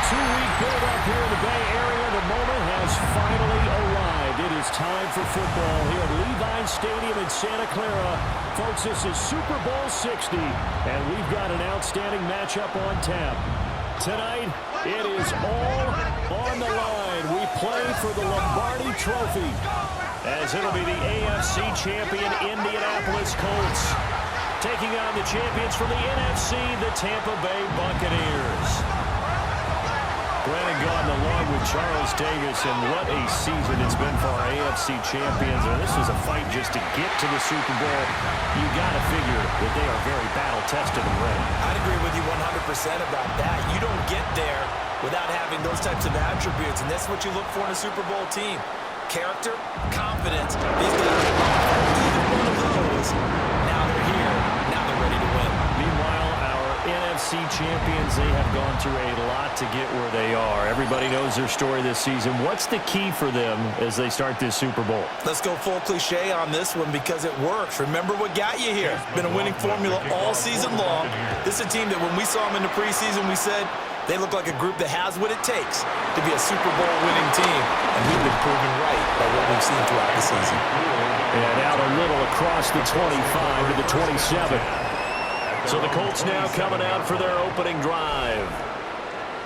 2-week build-up here in the Bay Area. The moment has finally arrived. It is time for football here at Levi Stadium in Santa Clara. Folks, this is Super Bowl 60, and we've got an outstanding matchup on tap. Tonight, it is all on the line. We play for the Lombardi Trophy, as it'll be the AFC champion Indianapolis Colts taking on the champions from the NFC, the Tampa Bay Buccaneers. Brandon Gaudin along with Charles Davis, and what a season it's been for our AFC champions. And this was a fight just to get to the Super Bowl. You got to figure that they are very battle-tested and ready. I'd agree with you 100% about that. You don't get there without having those types of attributes, and that's what you look for in a Super Bowl team. Character, confidence. These guys are either one of those. Now they're here. Now they're ready to win. Meanwhile, our NFC champions, they have gone through a lot to get where they are. Everybody knows their story this season. What's the key for them as they start this Super Bowl? Let's go full cliche on this one because it works. Remember what got you here. It's been a winning formula all season long. This is a team that when we saw them in the preseason, we said they look like a group that has what it takes to be a Super Bowl winning team. And we've been proven right by what we've seen throughout the season. And out a little across the 25 to the 27. So the Colts now coming out for their opening drive.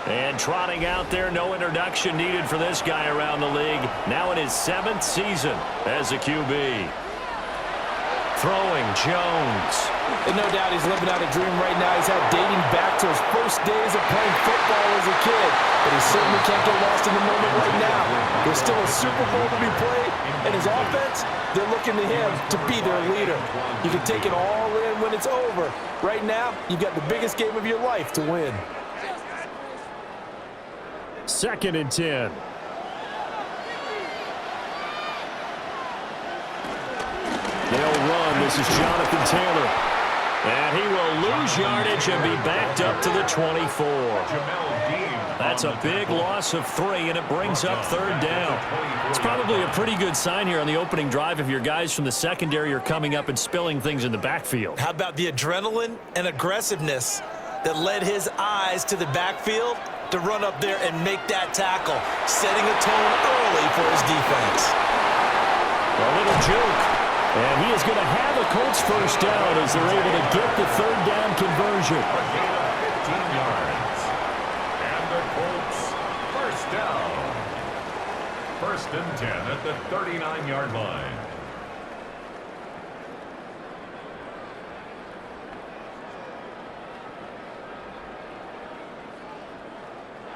And trotting out there, no introduction needed for this guy around the league. Now in his 7th season as a QB. Throwing, Jones. And no doubt he's living out a dream right now. He's had dating back to his first days of playing football as a kid. But he certainly can't get lost in the moment right now. There's still a Super Bowl to be played. And his offense, they're looking to him to be their leader. You can take it all in when it's over. Right now, you've got the biggest game of your life to win. 2nd and 10. They'll run. This is Jonathan Taylor. And he will lose yardage and be backed up to the 24. That's a big loss of 3, and it brings up 3rd down. It's probably a pretty good sign here on the opening drive if your guys from the secondary are coming up and spilling things in the backfield. How about the adrenaline and aggressiveness that led his eyes to the backfield to run up there and make that tackle, setting a tone early for his defense. A little joke. And he is going to have a Colts first down as they're able to get the 3rd down conversion. A gain of 15 yards. And the Colts first down. 1st and 10 at the 39-yard line.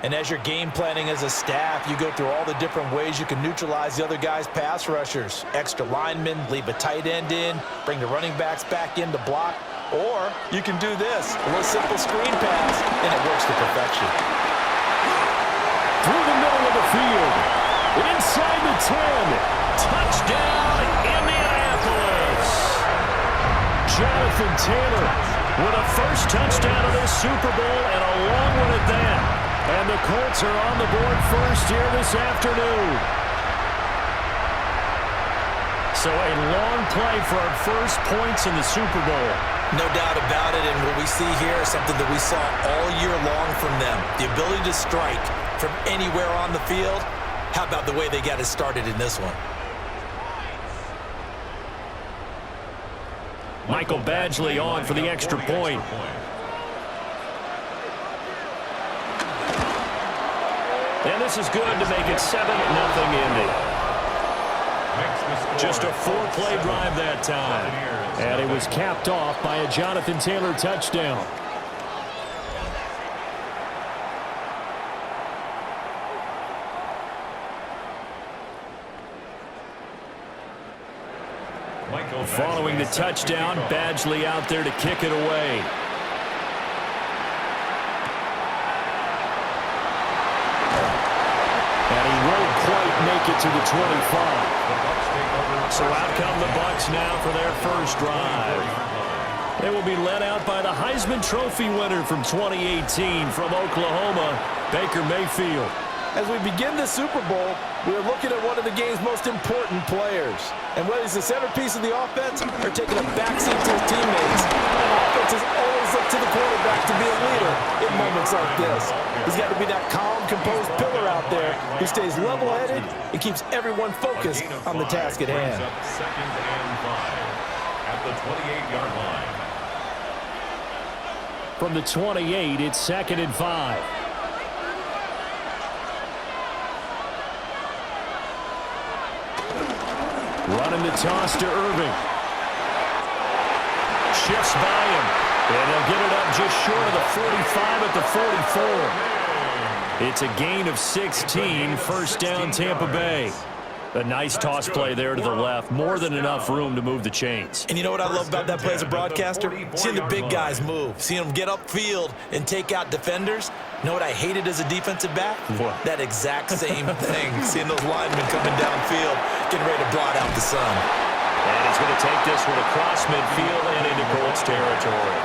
And as you're game planning as a staff, you go through all the different ways you can neutralize the other guy's pass rushers. Extra linemen, leave a tight end in, bring the running backs back in to block. Or you can do this, a little simple screen pass, and it works to perfection. Through the middle of the field, inside the 10. Touchdown, Indianapolis. Jonathan Taylor with a first touchdown of this Super Bowl, and a long one at that. And the Colts are on the board first here this afternoon. So a long play for our first points in the Super Bowl. No doubt about it, and what we see here is something that we saw all year long from them. The ability to strike from anywhere on the field. How about the way they got it started in this one? Michael Badgley on for the extra point. And this is good to make it 7-0 Indy. Just a 4-play drive that time. And it was capped off by a Jonathan Taylor touchdown. Following the touchdown, Badgley out there to kick it away. And he won't quite make it to the 25. So out come the Bucs now for their first drive. They will be led out by the Heisman Trophy winner from 2018 from Oklahoma, Baker Mayfield. As we begin the Super Bowl, we are looking at one of the game's most important players. And whether he's the centerpiece of the offense or taking a backseat to his teammates, offenses always look to the quarterback to be a leader in moments moments like this. He's got to be that calm, composed pillar out there who stays level-headed and keeps everyone focused on the task at hand. Second and 5 at the 28-yard line. From the 28, it's 2nd and 5. Running the toss to Irving. Shifts by him. And he'll get it up just short of the 45 at the 44. It's a gain of 16. First down, Tampa Bay. A nice toss play there to the left. More than enough room to move the chains. And you know what I love about that play as a broadcaster? Seeing the big guys move. Seeing them get upfield and take out defenders. You know what I hated as a defensive back? What? That exact same thing. Seeing those linemen coming downfield, getting ready to blot out the sun. And he's going to take this one across midfield and into Colts territory.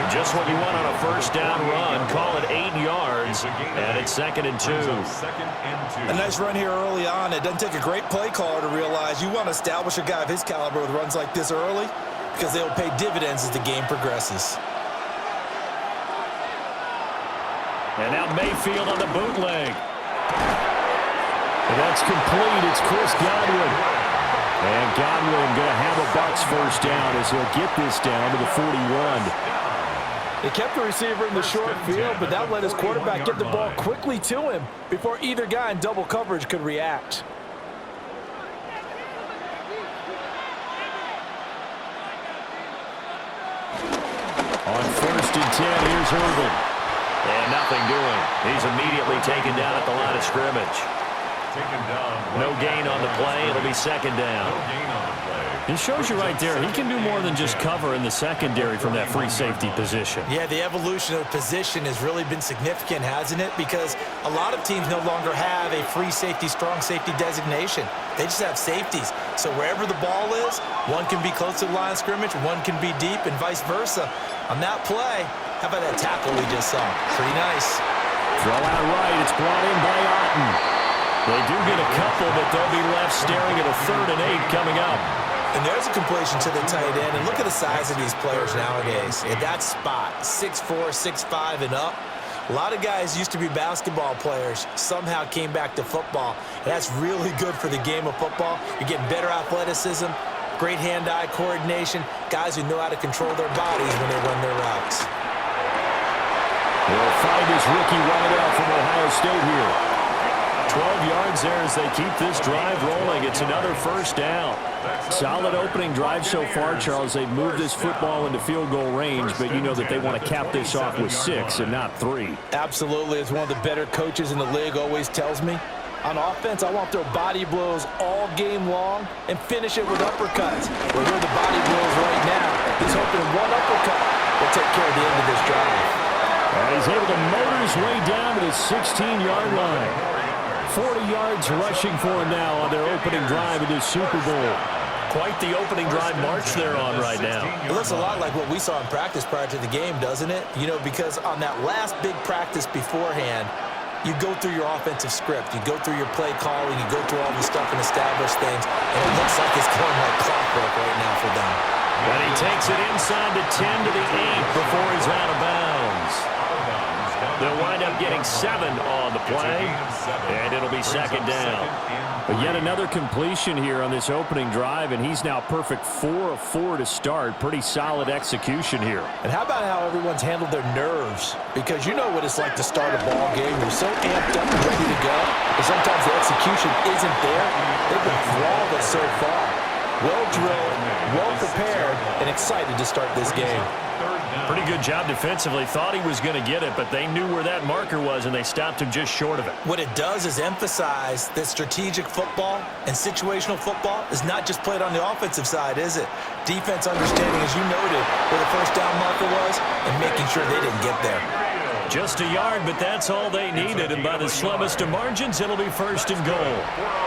Just what you want on a first down run. Call it 8 yards, and it's 2nd and 2. A nice run here early on. It doesn't take a great play caller to realize you want to establish a guy of his caliber with runs like this early because they will pay dividends as the game progresses. And now Mayfield on the bootleg. And that's complete. It's Chris Godwin. And Godwin going to have a Bucs first down as he'll get this down to the 41. They kept the receiver in the short field, but that let his quarterback get the ball quickly to him before either guy in double coverage could react. On 1st and 10, here's Irvin. And nothing doing. He's immediately taken down at the line of scrimmage. No gain on the play. It'll be 2nd down. It shows you right there, he can do more than just cover in the secondary from that free safety position. Yeah, the evolution of the position has really been significant, hasn't it? Because a lot of teams no longer have a free safety, strong safety designation. They just have safeties. So wherever the ball is, one can be close to the line of scrimmage, one can be deep, and vice versa. On that play, how about that tackle we just saw? Pretty nice. Throw out right. It's brought in by Otten. They do get a couple, but they'll be left staring at a 3rd and 8 coming up. And there's a completion to the tight end. And look at the size of these players nowadays. At that spot, 6'4", 6'5", and up. A lot of guys used to be basketball players, somehow came back to football. And that's really good for the game of football. You're getting better athleticism, great hand-eye coordination, guys who know how to control their bodies when they run their routes. They'll find his rookie wideout from Ohio State here. 12 yards there as they keep this drive rolling. It's another first down. Solid opening drive so far, Charles. They've moved this football into field goal range, but you know that they want to cap this off with 6 and not 3. Absolutely. As one of the better coaches in the league always tells me, on offense, I want their body blows all game long and finish it with uppercuts. Well, here are the body blows right now. He's hoping one uppercut will take care of the end of this drive. And he's able to motor his way down to the 16-yard line. 40 yards rushing for him now on their opening drive in this Super Bowl. Quite the opening drive march they're on right now. It looks a lot like what we saw in practice prior to the game, doesn't it? You know, because on that last big practice beforehand, you go through your offensive script. You go through your play calling. You go through all the stuff and establish things. And it looks like it's going like clockwork right now for them. And he takes it inside the 10 to the 8 before he's out of bounds. They'll wind up getting 7 on the play, and it'll be 2nd down. But yet another completion here on this opening drive, and he's now perfect 4 of 4 to start. Pretty solid execution here. And how about how everyone's handled their nerves? Because you know what it's like to start a ball game. You're so amped up and ready to go, but sometimes the execution isn't there. They've been flawless so far. Well drilled, well prepared, and excited to start this game. Pretty good job defensively. Thought he was going to get it, but they knew where that marker was, and they stopped him just short of it. What it does is emphasize that strategic football and situational football is not just played on the offensive side, is it? Defense understanding, as you noted, where the first down marker was and making sure they didn't get there. Just a yard, but that's all they needed, and by the slimmest of margins, it'll be 1st and goal.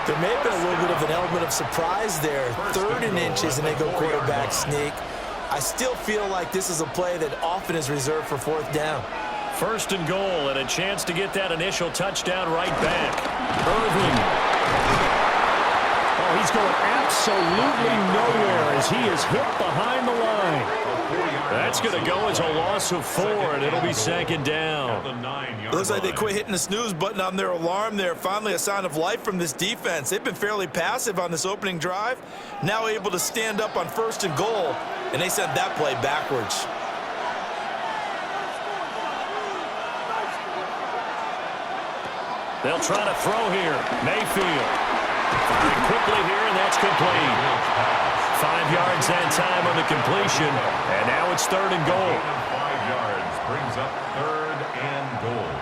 There may have been a little bit of an element of surprise there. 3rd and inches, and they go quarterback sneak. I still feel like this is a play that often is reserved for 4th down. 1st and goal, and a chance to get that initial touchdown right back. Irving. Oh, he's going absolutely nowhere as he is hit behind the line. That's going to go as a loss of 4, and it'll be second down. It looks like they quit hitting the snooze button on their alarm there. Finally a sign of life from this defense. They've been fairly passive on this opening drive. Now able to stand up on 1st and goal, and they sent that play backwards. They'll try to throw here. Mayfield. Firing quickly here, and that's complete. 5 yards that time on the completion, and now it's 3rd and goal. 5 yards brings up 3rd and goal.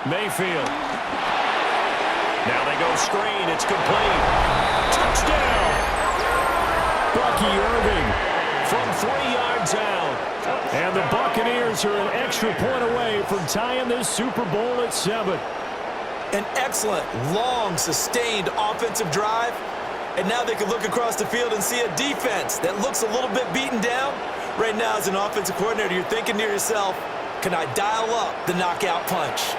Mayfield. Now they go screen. It's complete. Touchdown. Bucky Irving from 3 yards out. And the Buccaneers are an extra point away from tying this Super Bowl at 7. An excellent, long, sustained offensive drive. And now they can look across the field and see a defense that looks a little bit beaten down. Right now, as an offensive coordinator, you're thinking to yourself, can I dial up the knockout punch?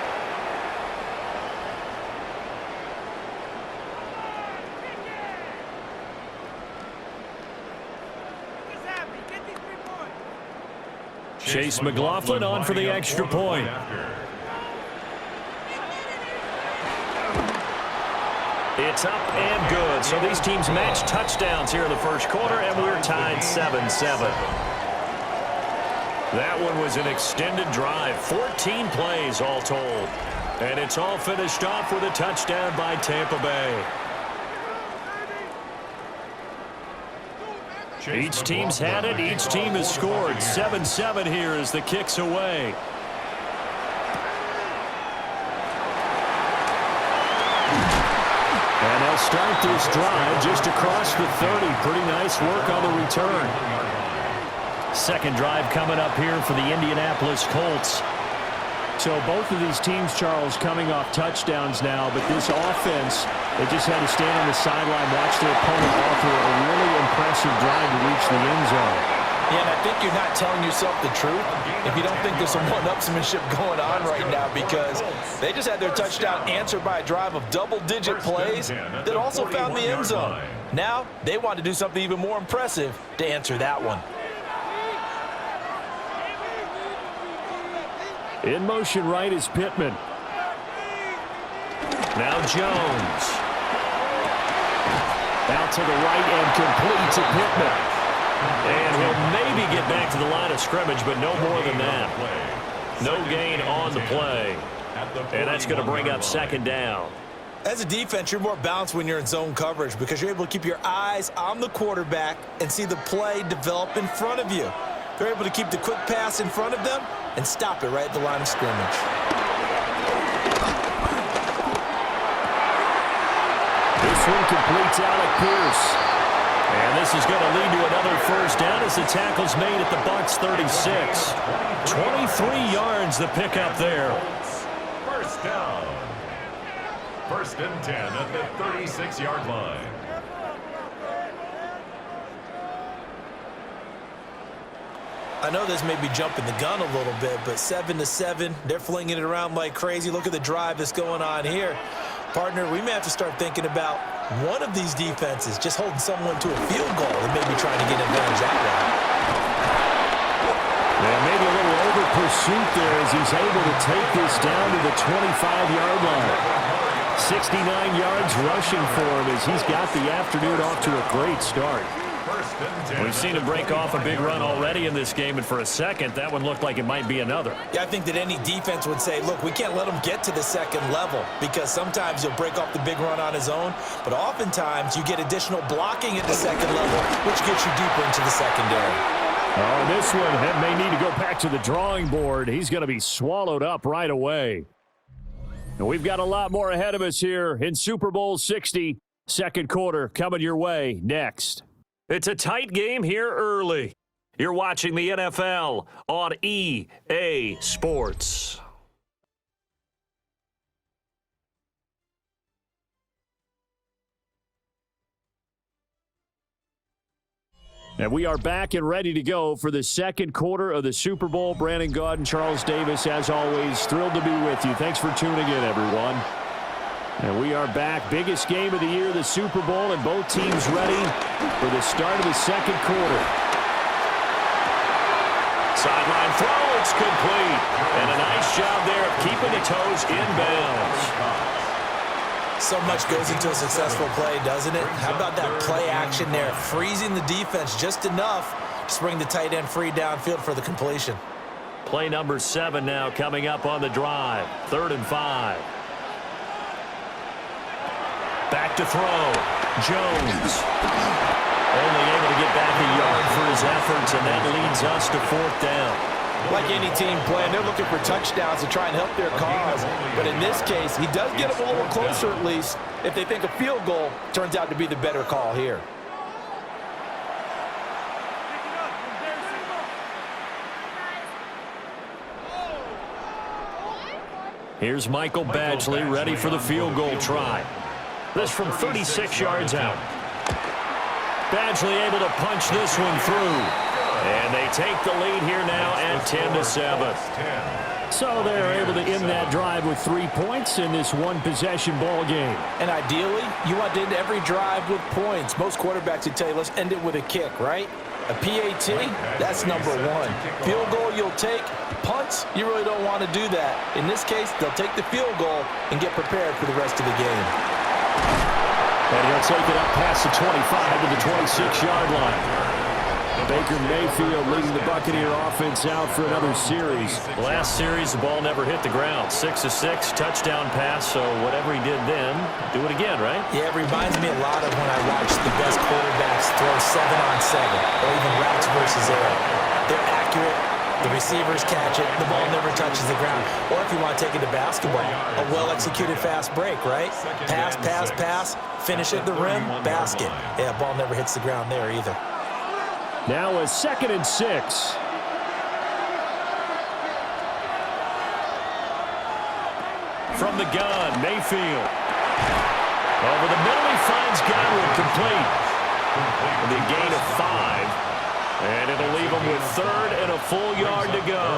Chase McLaughlin on for the extra point. It's up and good. So these teams match touchdowns here in the first quarter, and we're tied 7-7. That one was an extended drive, 14 plays all told. And it's all finished off with a touchdown by Tampa Bay. Each team's had it. Each team has scored. 7-7 here as the kick's away. And they'll start this drive just across the 30. Pretty nice work on the return. Second drive coming up here for the Indianapolis Colts. So both of these teams, Charles, coming off touchdowns now, but this offense, they just had to stand on the sideline, watch their opponent offer a really impressive drive to reach the end zone. Yeah, and I think you're not telling yourself the truth if you don't think there's some one-upsmanship going on right now, because they just had their touchdown answered by a drive of double-digit plays that also found the end zone. Now they want to do something even more impressive to answer that one. In motion right is Pittman. Now Jones. Out to the right and complete to Pittman. And he'll maybe get back to the line of scrimmage, but no more than that. No gain on the play. And that's going to bring up second down. As a defense, you're more balanced when you're in zone coverage because you're able to keep your eyes on the quarterback and see the play develop in front of you. They're able to keep the quick pass in front of them and stop it right at the line of scrimmage. This one completes Alec Pierce. And this is going to lead to another first down as the tackle's made at the Bucs 36. 23 yards the pickup there. First down. 1st and 10 at the 36-yard line. I know this may be jumping the gun a little bit, but 7-7, they're flinging it around like crazy. Look at the drive that's going on here. Partner, we may have to start thinking about one of these defenses just holding someone to a field goal and maybe trying to get advantage that way. And maybe a little over pursuit there as he's able to take this down to the 25-yard line. 69 yards rushing for him as he's got the afternoon off to a great start. We've seen him break off a big run already in this game, and for a second, that one looked like it might be another. Yeah, I think that any defense would say, look, we can't let him get to the second level because sometimes he'll break off the big run on his own, but oftentimes you get additional blocking at the second level, which gets you deeper into the secondary. Oh, this one may need to go back to the drawing board. He's going to be swallowed up right away. And we've got a lot more ahead of us here in Super Bowl 60. Second quarter coming your way next. It's a tight game here early. You're watching the NFL on EA Sports. And we are back and ready to go for the second quarter of the Super Bowl. Brandon Gaud and Charles Davis, as always, thrilled to be with you. Thanks for tuning in, everyone. And we are back. Biggest game of the year, the Super Bowl, and both teams ready for the start of the second quarter. Sideline throw, it's complete. And a nice job there of keeping the toes in bounds. So much goes into a successful play, doesn't it? How about that play action there? Freezing the defense just enough to bring the tight end free downfield for the completion. Play number 7 now coming up on the drive. 3rd and 5. Back to throw. Jones. Only able to get back a yard for his efforts, and that leads us to 4th down. Like any team playing, they're looking for touchdowns to try and help their cause. But in this case, he does get them a little closer at least if they think a field goal turns out to be the better call here. Here's Michael Badgley ready for the field goal try. This from 36 yards out. Badgley able to punch this one through. And they take the lead here now at 10-7. So they're able to end that drive with 3 points in this one-possession ball game. And ideally, you want to end every drive with points. Most quarterbacks would tell you, let's end it with a kick, right? A PAT, that's number 1. Field goal you'll take. Punts, you really don't want to do that. In this case, they'll take the field goal and get prepared for the rest of the game. And he'll take it up past the 25 to the 26-yard line. Baker Mayfield leading the Buccaneer offense out for another series. Last series, the ball never hit the ground. 6 of 6, touchdown pass, so whatever he did then, do it again, right? Yeah, it reminds me a lot of when I watched the best quarterbacks throw 7-on-7 or even routes versus air. They're accurate. The receivers catch it. The ball never touches the ground. Or if you want to take it to basketball, a well-executed fast break, right? Pass, pass, pass, finish at the rim, basket. Yeah, ball never hits the ground there either. Now a 2nd and 6. From the gun, Mayfield. Over the middle, he finds Godwin complete. The gain of 5. And it'll leave him with 3rd and a full yard to go.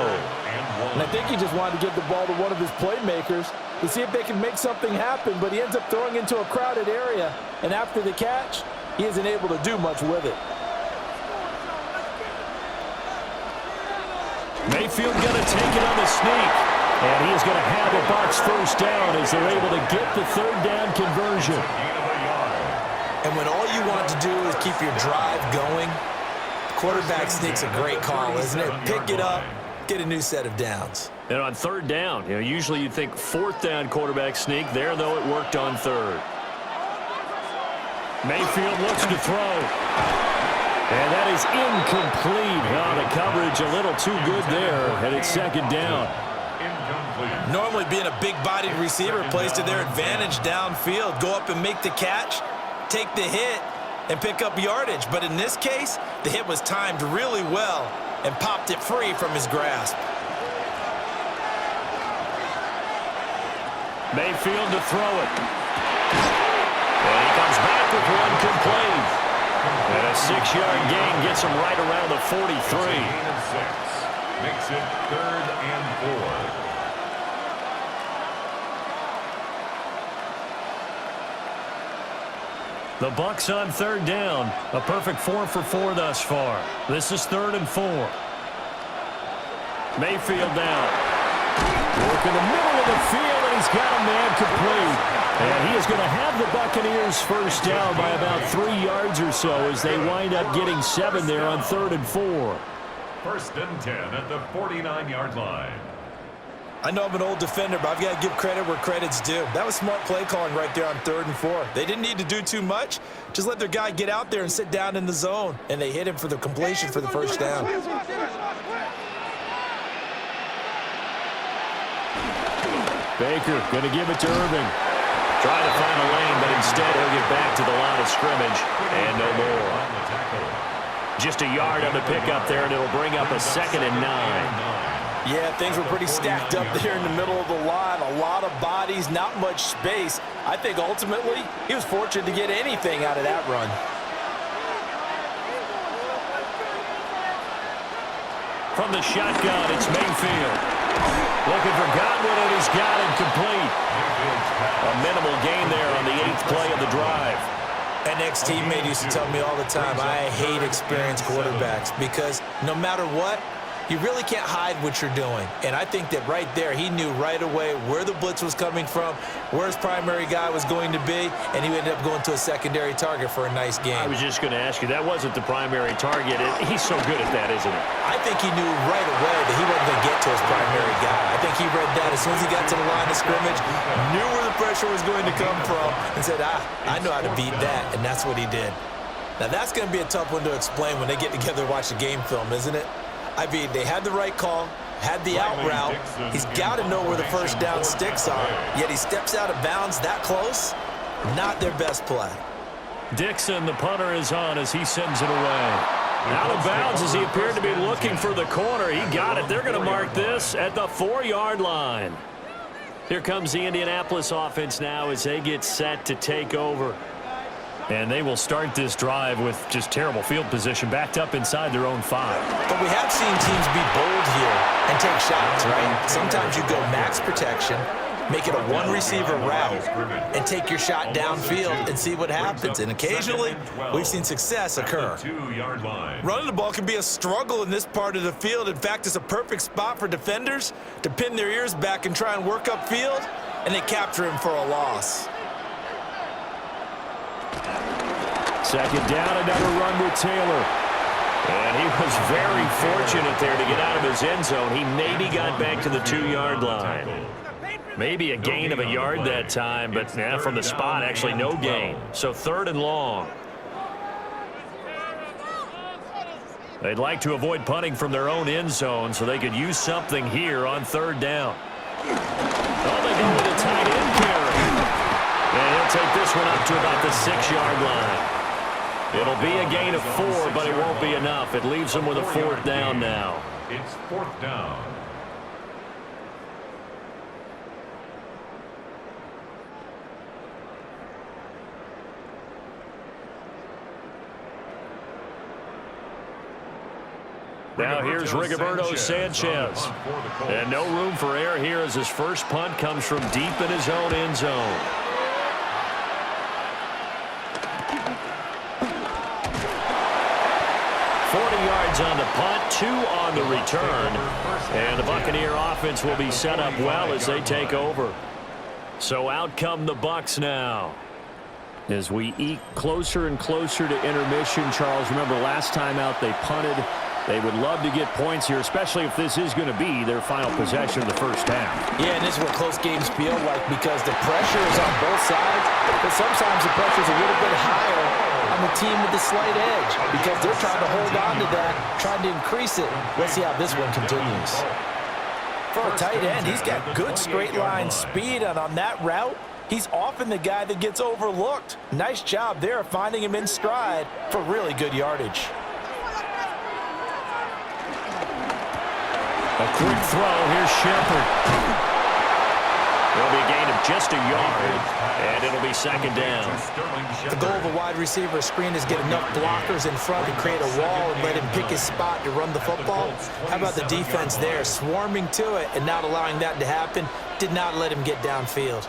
And I think he just wanted to give the ball to one of his playmakers to see if they can make something happen, but he ends up throwing into a crowded area. And after the catch, he isn't able to do much with it. Mayfield going to take it on the sneak. And he is going to have the Bucs first down as they're able to get the 3rd down conversion. And when all you want to do is keep your drive going, quarterback sneak's a great call, isn't it? Pick it up, get a new set of downs. And on 3rd down, usually you'd think 4th down quarterback sneak. There, though, it worked on 3rd. Mayfield looks to throw. And that is incomplete. The coverage a little too good there, and it's 2nd down. Normally being a big-bodied receiver plays to their advantage downfield. Go up and make the catch, take the hit, and pick up yardage. But in this case, the hit was timed really well and popped it free from his grasp. Mayfield to throw it. And he comes back with one complete. And a 6-yard gain gets him right around the 43. Makes it 3rd and 4. The Bucs on 3rd down. A perfect 4 for 4 thus far. This is 3rd and 4. Mayfield down. Work in the middle of the field, and he's got a man complete. And he is going to have the Buccaneers first down by about 3 yards or so as they wind up getting 7 there on 3rd and 4. 1st and 10 at the 49-yard line. I know I'm an old defender, but I've got to give credit where credit's due. That was smart play calling right there on 3rd and 4. They didn't need to do too much. Just let their guy get out there and sit down in the zone. And they hit him for the completion for the first down. Baker going to give it to Irving. Trying to find a lane, but instead he'll get back to the line of scrimmage. And no more. Just a yard on the pickup there, and it'll bring up a 2nd and 9. Yeah, things were pretty stacked up there in the middle of the line. A lot of bodies, not much space. I think ultimately he was fortunate to get anything out of that run. From the shotgun, it's Mayfield. Looking for Godwin, and he's got it complete. A minimal gain there on the 8th play of the drive. An ex-teammate used to tell me all the time, I hate experienced quarterbacks because no matter what, you really can't hide what you're doing. And I think that right there, he knew right away where the blitz was coming from, where his primary guy was going to be, and he ended up going to a secondary target for a nice game. I was just going to ask you, that wasn't the primary target. He's so good at that, isn't he? I think he knew right away that he wasn't going to get to his primary guy. I think he read that as soon as he got to the line of scrimmage, knew where the pressure was going to come from, and said, I know how to beat that, and that's what he did. Now, that's going to be a tough one to explain when they get together and watch the game film, isn't it? I mean, they had the right call, had the out route. He's got to know where the first down sticks are, yet he steps out of bounds that close. Not their best play. Dixon, the punter, is on as he sends it away. Out of bounds as he appeared to be looking for the corner. He got it. They're going to mark this at the 4-yard line. Here comes the Indianapolis offense now as they get set to take over. And they will start this drive with just terrible field position, backed up inside their own 5. But we have seen teams be bold here and take shots, right? Sometimes you go max protection, make it a one-receiver route, and take your shot downfield and see what happens. And occasionally, we've seen success occur. Running the ball can be a struggle in this part of the field. In fact, it's a perfect spot for defenders to pin their ears back and try and work upfield, and they capture him for a loss. Second down, another run with Taylor. And he was very fortunate there to get out of his end zone. He maybe got back to the 2-yard line. Maybe a gain of a yard that time, but from the spot, actually no gain. So 3rd and long. They'd like to avoid punting from their own end zone so they could use something here on 3rd down. Oh, they go with a tight end carry. And he'll take this one up to about the 6-yard line. It'll be a gain of 4, but it won't be enough. It leaves them with a 4th down now. It's 4th down. Now here's Rigoberto Sanchez. And no room for error here as his first punt comes from deep in his own end zone. On the punt, 2 on the return. And the Buccaneer offense will be set up well as they take over. So out come the Bucs now. As we eke closer and closer to intermission, Charles, remember last time out they punted. They would love to get points here, especially if this is going to be their final possession of the first half. Yeah, and this is what close games feel like because the pressure is on both sides, but sometimes the pressure is a little bit higher on the team with the slight edge because they're trying to hold on to that, trying to increase it. Let's see how this one continues. For a tight end, he's got good straight line speed, and on that route, he's often the guy that gets overlooked. Nice job there finding him in stride for really good yardage. A quick throw. Here's Shepard. It'll be a gain of just a yard, and it'll be 2nd down. The goal of a wide receiver screen is get enough blockers in front to create a wall and let him pick his spot to run the football. How about the defense there, swarming to it and not allowing that to happen? Did not let him get downfield.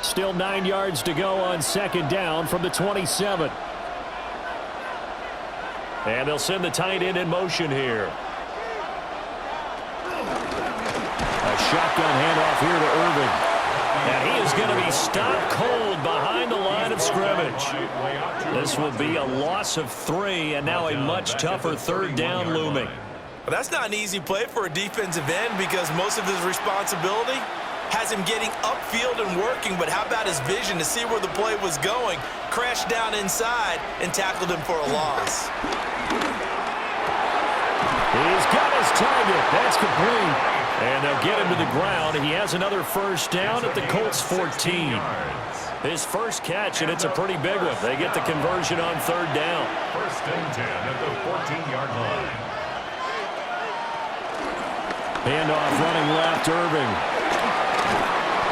Still 9 yards to go on 2nd down from the 27. And they'll send the tight end in motion here. A shotgun handoff here to Irvin. And he is going to be stopped cold behind the line of scrimmage. This will be a loss of 3, and now a much tougher 3rd down looming. Well, that's not an easy play for a defensive end because most of his responsibility has him getting upfield and working, but how about his vision to see where the play was going, crashed down inside, and tackled him for a loss. He's got his target. That's complete. And they'll get him to the ground. He has another first down at the Colts 14. His first catch, and it's a pretty big one. They get the conversion on 3rd down. 1st and 10 at the 14-yard line. Handoff running left, Irving.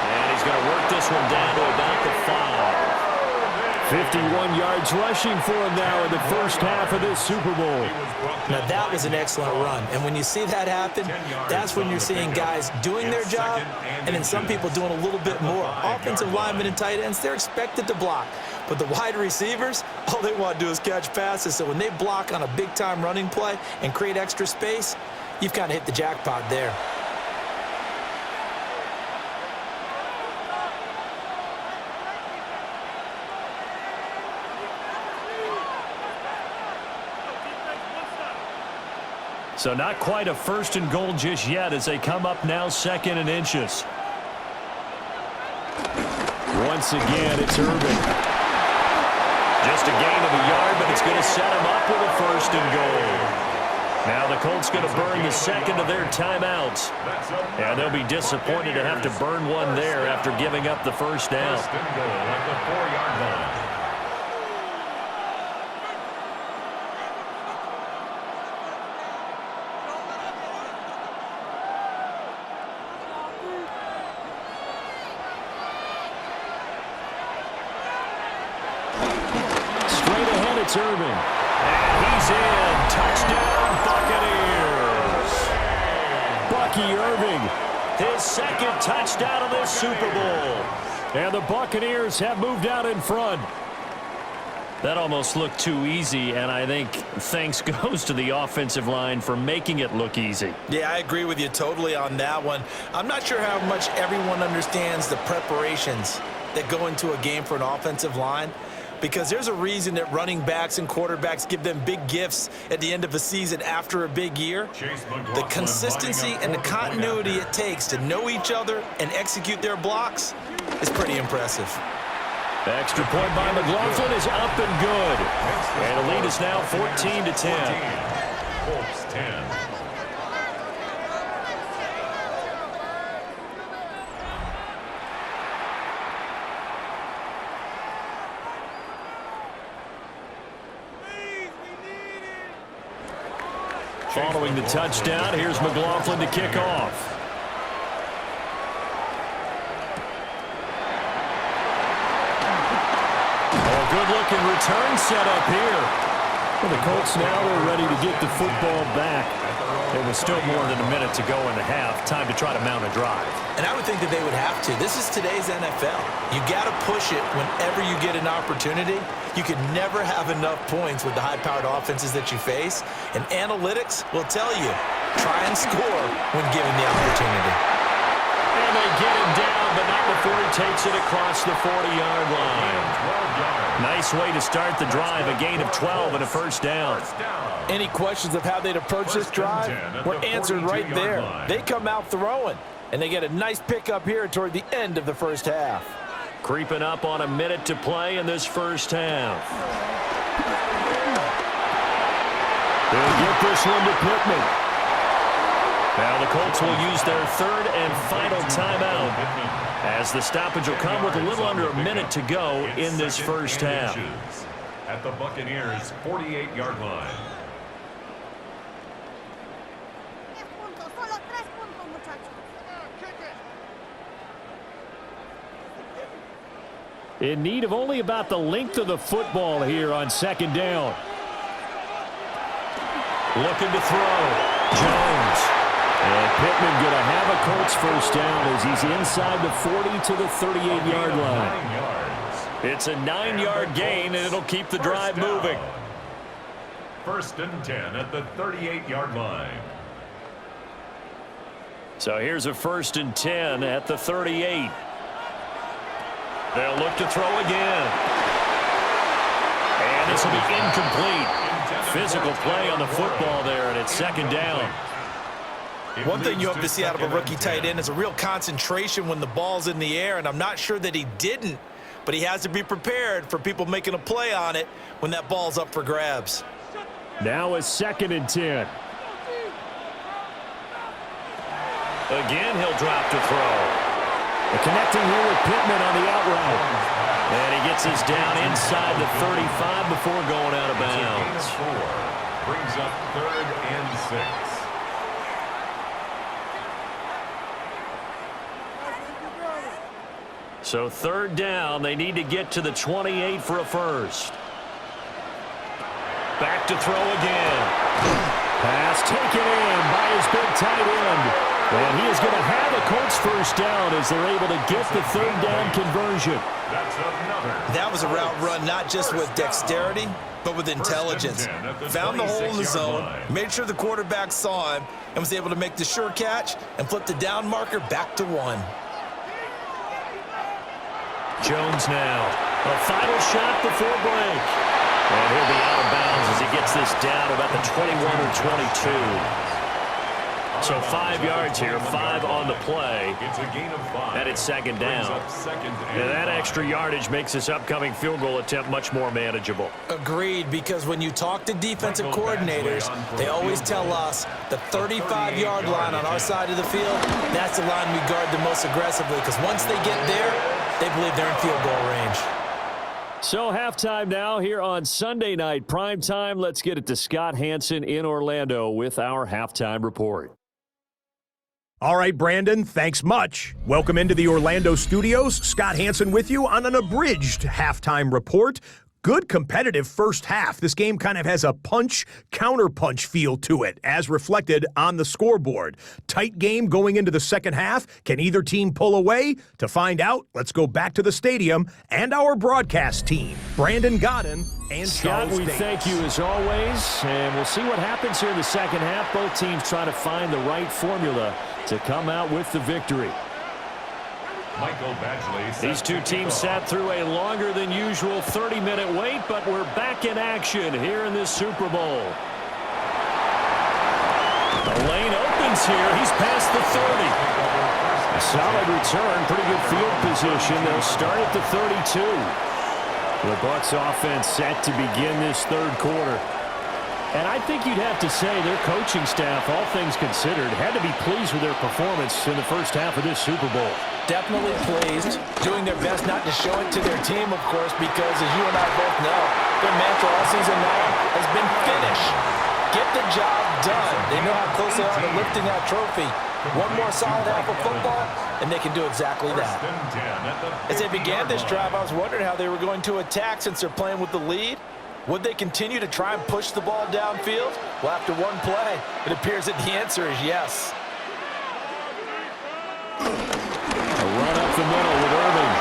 And he's going to work this one down to about the 5. 51 yards rushing for him now in the first half of this Super Bowl. Now, that was an excellent run. And when you see that happen, that's when you're seeing guys doing their job and then some people doing a little bit more. Offensive linemen and tight ends, they're expected to block. But the wide receivers, all they want to do is catch passes. So when they block on a big-time running play and create extra space, you've kind of hit the jackpot there. So not quite a first and goal just yet as they come up now 2nd and inches. Once again, it's Irving. Just a gain of a yard, but it's going to set him up with a first and goal. Now the Colts going to burn the second of their timeouts. And they'll be disappointed to have to burn one there after giving up the first down. First and goal at the 4-yard line. It's Irving. And he's in. Touchdown, Buccaneers. Bucky Irving, his 2nd touchdown of this Super Bowl. And the Buccaneers have moved out in front. That almost looked too easy, and I think thanks goes to the offensive line for making it look easy. Yeah, I agree with you totally on that one. I'm not sure how much everyone understands the preparations that go into a game for an offensive line, because there's a reason that running backs and quarterbacks give them big gifts at the end of a season after a big year. The consistency and the continuity it takes to know each other and execute their blocks is pretty impressive. Extra point by McLaughlin is up and good. And the lead is now 14-10. Colts 10. Following the touchdown, here's McLaughlin to kick off. Oh, good-looking return set up here. Well, the Colts now are ready to get the football back. There was still more than a minute to go in the half. Time to try to mount a drive. And I would think that they would have to. This is today's NFL. You got to push it whenever you get an opportunity. You can never have enough points with the high-powered offenses that you face. And analytics will tell you, try and score when given the opportunity. And they get him down, but not before he takes it across the 40-yard line. Nice way to start the drive, a gain of 12 and a first down. Any questions of how they'd approach this drive were answered right there. They come out throwing, and they get a nice pickup here toward the end of the first half. Creeping up on a minute to play in this first half. They'll get this one to Pittman. Now the Colts will use their 3rd and final timeout as the stoppage will come with a little under a minute to go in this first half. At the Buccaneers' 48-yard line. In need of only about the length of the football here on 2nd down. Looking to throw. Jones. And Pittman going to have a Colts first down as he's inside the 40 to the 38-yard line. It's a 9-yard gain, and it'll keep the drive moving. 1st and 10 at the 38-yard line. So here's a 1st and 10 at the 38. They'll look to throw again. And this will be incomplete. Physical play on the football there, and it's 2nd down. One thing you hope to see out of a rookie tight end is a real concentration when the ball's in the air, and I'm not sure that he didn't, but he has to be prepared for people making a play on it when that ball's up for grabs. Now a 2nd and 10. Again, he'll drop to throw. Connecting here with Pittman on the out route. And he gets us down inside the 35 before going out of bounds. Brings up 3rd and 6. So third down, they need to get to the 28 for a first. Back to throw again. Pass taken in by his big tight end. And he is going to have a Colts first down as they're able to get the third down conversion. That was a route run not just with dexterity, but with intelligence. Found the hole in the zone, made sure the quarterback saw him, and was able to make the sure catch and flip the down marker back to 1. Jones now. A final shot before break. And he'll be out of bounds as he gets this down about the 21 or 22. So 5 yards here, 5 on the play. It's a gain of 5. And it's second down. That extra yardage makes this upcoming field goal attempt much more manageable. Agreed, because when you talk to defensive coordinators, they always tell us the 35-yard line on our side of the field, that's the line we guard the most aggressively, because once they get there, they believe they're in field goal range. So halftime now here on Sunday night prime time. Let's get it to Scott Hanson in Orlando with our halftime report. All right, Brandon, thanks much. Welcome into the Orlando studios. Scott Hanson with you on an abridged halftime report. Good competitive first half. This game kind of has a punch-counterpunch feel to it, as reflected on the scoreboard. Tight game going into the second half. Can either team pull away? To find out, let's go back to the stadium and our broadcast team. Brandon Godden and Scott, Charles we Davis. thank you as always, and we'll see what happens here in the second half. Both teams trying to find the right formula to come out with the victory. These two teams sat through a longer than usual 30-minute wait, but we're back in action here in this Super Bowl. The lane opens here. He's past the 30. A solid return, pretty good field position. They'll start at the 32. The Bucs offense set to begin this third quarter. And I think you'd have to say their coaching staff, all things considered, had to be pleased with their performance in the first half of this Super Bowl. Definitely pleased, doing their best not to show it to their team, of course, because as you and I both know, their mantra all season long has been finish. Get the job done. They know how close they are to lifting that trophy. One more solid half of football, and they can do exactly that. As they began this drive, I was wondering how they were going to attack since they're playing with the lead. Would they continue to try and push the ball downfield? Well, after one play, it appears that the answer is yes. A run up the middle with Irving.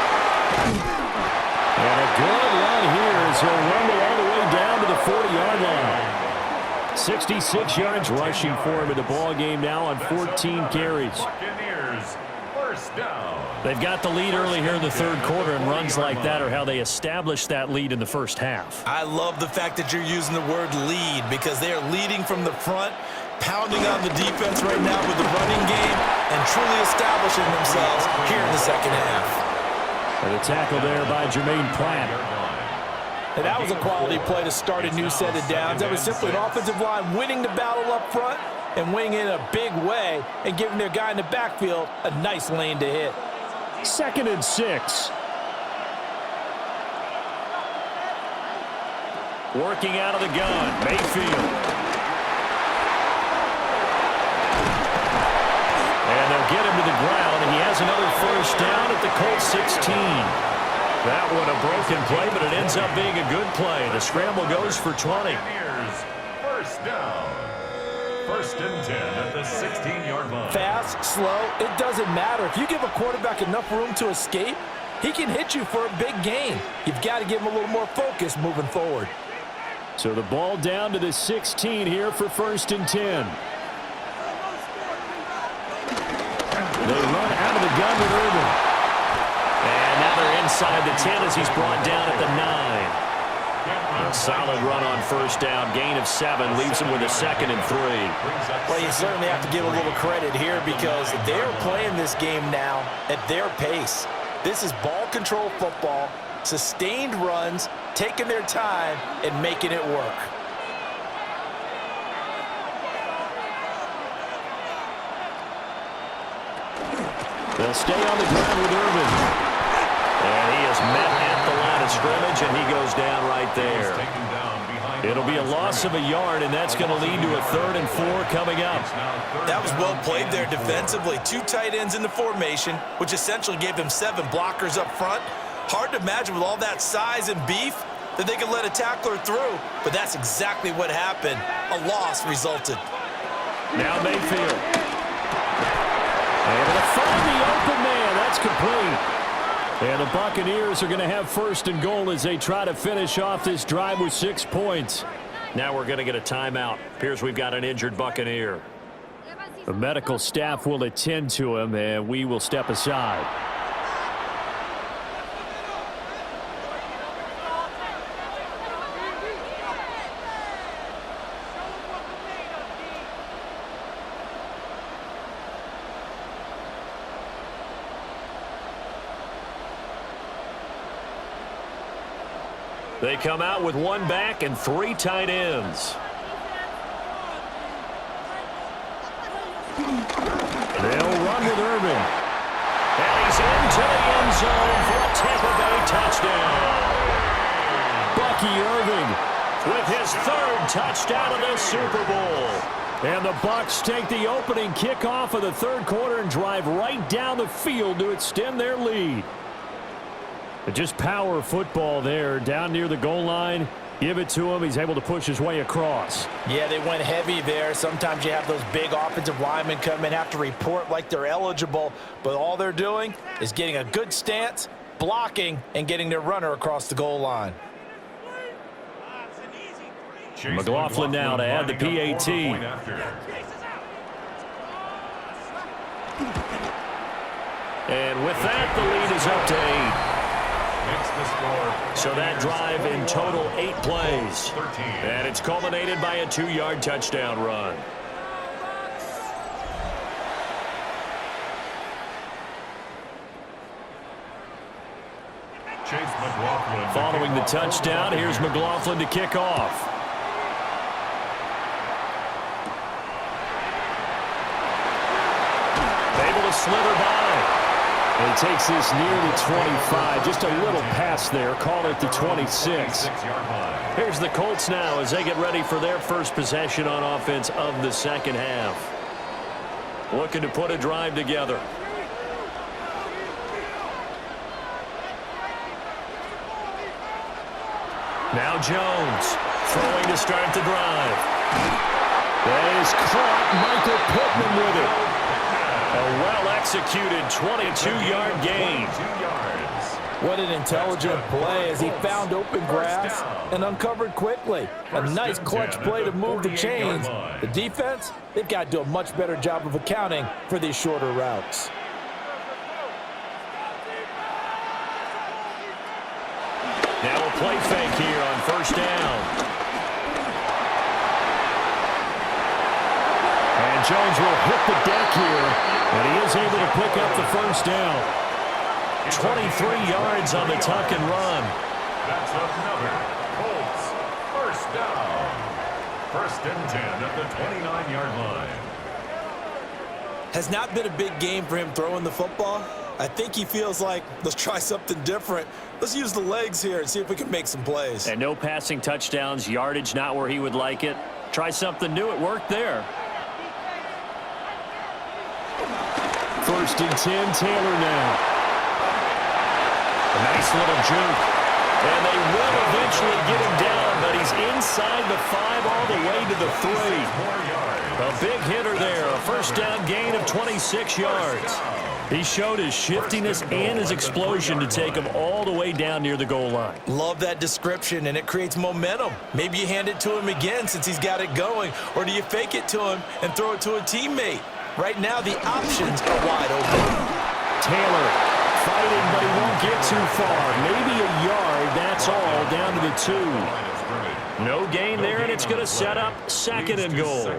And a good run here as he'll rumble all the way down to the 40-yard line. 66 yards rushing for him in the ball game now on 14 carries. Buccaneers, first down. They've got the lead early here in the third quarter, and runs like that are how they establish that lead in the first half. I love the fact that you're using the word lead, because they are leading from the front, pounding on the defense right now with the running game, and truly establishing themselves here in the second half. And a tackle there by Jermaine Pratt. And that was a quality play to start a new set of downs. That was simply an offensive line winning the battle up front and winning it in a big way and giving their guy in the backfield a nice lane to hit. 2nd and 6. Working out of the gun, Mayfield. And they'll get him to the ground, and he has another first down at the Colts 16. That one a broken play, but it ends up being a good play. The scramble goes for 20. First down. 1st and 10 at the 16-yard line. Fast, slow, it doesn't matter. If you give a quarterback enough room to escape, he can hit you for a big gain. You've got to give him a little more focus moving forward. So the ball down to the 16 here for 1st and 10. They run out of the gun with Irving. And now they're inside the 10 as he's brought down at the 9. A solid run on first down. Gain of 7 leaves him with a 2nd and 3. Well, you certainly have to give a little credit here because they're playing this game now at their pace. This is ball control football, sustained runs, taking their time and making it work. They'll stay on the ground with Irvin. And he is met at the line of scrimmage, and he goes down right there. Taken down behind It'll be a loss of a yard, and that's going to lead to a 3rd and 4 coming up. That was well played there defensively. 2 tight ends in the formation, which essentially gave them 7 blockers up front. Hard to imagine with all that size and beef that they could let a tackler through, but that's exactly what happened. A loss resulted. Now Mayfield. Able to find the open man. That's complete. And the Buccaneers are going to have 1st and goal as they try to finish off this drive with 6 points. Now we're going to get a timeout. Appears we've got an injured Buccaneer. The medical staff will attend to him, and we will step aside. They come out with 1 back and 3 tight ends. They'll run with Irvin. And he's into the end zone for a Tampa Bay touchdown. Bucky Irvin with his 3rd touchdown of the Super Bowl. And the Bucs take the opening kickoff of the 3rd quarter and drive right down the field to extend their lead. But just power football there down near the goal line. Give it to him. He's able to push his way across. Yeah, they went heavy there. Sometimes you have those big offensive linemen come in, have to report like they're eligible, but all they're doing is getting a good stance, blocking, and getting their runner across the goal line. McLaughlin now to add the PAT. And with that, the lead is up to 8. So that drive in total 8 plays. And it's culminated by a 2-yard touchdown run. Following the touchdown, here's McLaughlin to kick off. Able to slither by. And he takes this near the 25. Just a little pass there. Call it the 26. Here's the Colts now as they get ready for their first possession on offense of the second half. Looking to put a drive together. Now Jones throwing to start the drive. That is caught. Michael Pittman with it. A well-executed 22-yard gain. What an intelligent play as he found open grass and uncovered quickly. A nice clutch play to move the chains. The defense, they've got to do a much better job of accounting for these shorter routes. Now a play fake here on 1st down. And Jones will hit the deck here, and he is able to pick up the 1st down. 23 yards on the tuck and run. That's another Colts 1st down. 1st and 10 at the 29-yard line. Has not been a big game for him throwing the football. I think he feels like, let's try something different. Let's use the legs here and see if we can make some plays. And no passing touchdowns, yardage not where he would like it. Try something new. It worked there. 1st and 10, Taylor now. A nice little juke. And they will eventually get him down, but he's inside the 5 all the way to the 3. A big hitter there, a 1st down gain of 26 yards. He showed his shiftiness and his explosion to take him all the way down near the goal line. Love that description, and it creates momentum. Maybe you hand it to him again since he's got it going, or do you fake it to him and throw it to a teammate? Right now, the options are wide open. Taylor fighting, but he won't get too far. Maybe a yard, that's all, down to the 2. No gain there, and it's going to set up 2nd and goal.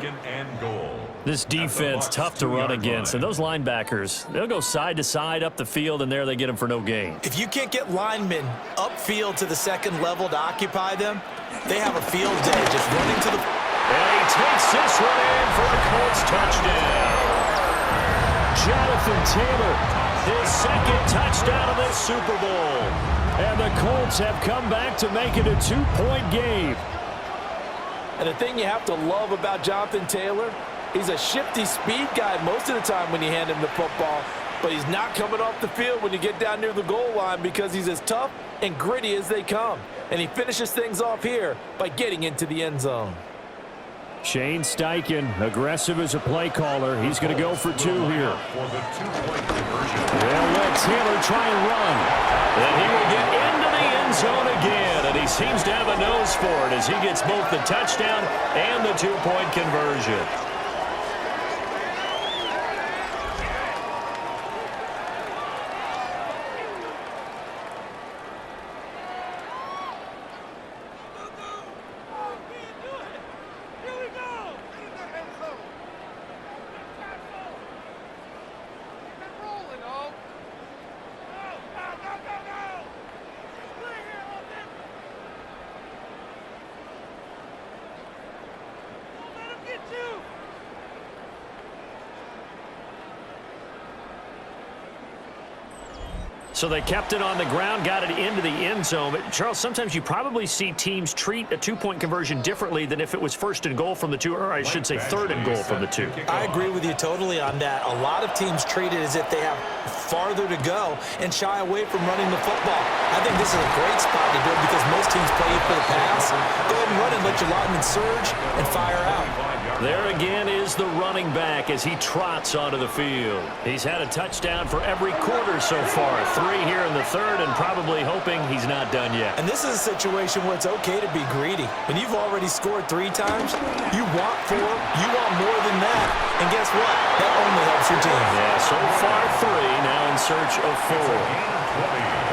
This defense, tough to run against. And those linebackers, they'll go side to side up the field, and there they get them for no gain. If you can't get linemen upfield to the 2nd level to occupy them, they have a field day just running to the... And he takes this one in for a Colts touchdown. Jonathan Taylor, his 2nd touchdown of this Super Bowl. And the Colts have come back to make it a 2-point game. And the thing you have to love about Jonathan Taylor, he's a shifty speed guy most of the time when you hand him the football, but he's not coming off the field when you get down near the goal line because he's as tough and gritty as they come. And he finishes things off here by getting into the end zone. Shane Steichen, aggressive as a play caller. He's going to go for 2 here. They'll let Taylor try and run. And he will get into the end zone again. And he seems to have a nose for it as he gets both the touchdown and the 2-point conversion. So they kept it on the ground, got it into the end zone. But, Charles, sometimes you probably see teams treat a 2-point conversion differently than if it was 1st and goal from the 2, or I should say 3rd and goal from the 2. I agree with you totally on that. A lot of teams treat it as if they have farther to go and shy away from running the football. I think this is a great spot to do it because most teams play for the pass. Go ahead and run it, let your lineman surge, and fire out. There again is the running back as he trots onto the field. He's had a touchdown for every quarter so far. 3 here in the 3rd, and probably hoping he's not done yet. And this is a situation where it's okay to be greedy. When you've already scored 3 times, you want 4, you want more than that. And guess what? That only helps your team. Yeah, so far 3, now in search of 4.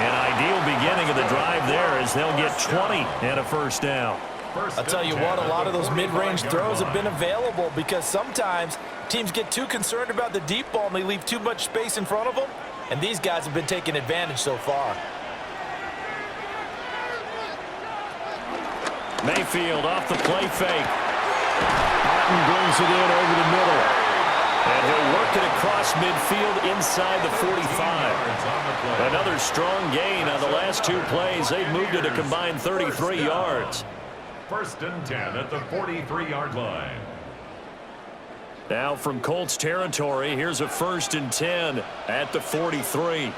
An ideal beginning of the drive there as they'll get 20 and a first down. I'll tell you what, a lot of those mid-range throws have been available because sometimes teams get too concerned about the deep ball and they leave too much space in front of them, and these guys have been taking advantage so far. Mayfield off the play fake. Patton brings it in over the middle. And he'll work it across midfield inside the 45. Another strong gain on the last 2 plays. They've moved it a combined 33 yards. 1st and 10 at the 43-yard line. Now from Colts territory, here's a 1st and 10 at the 43.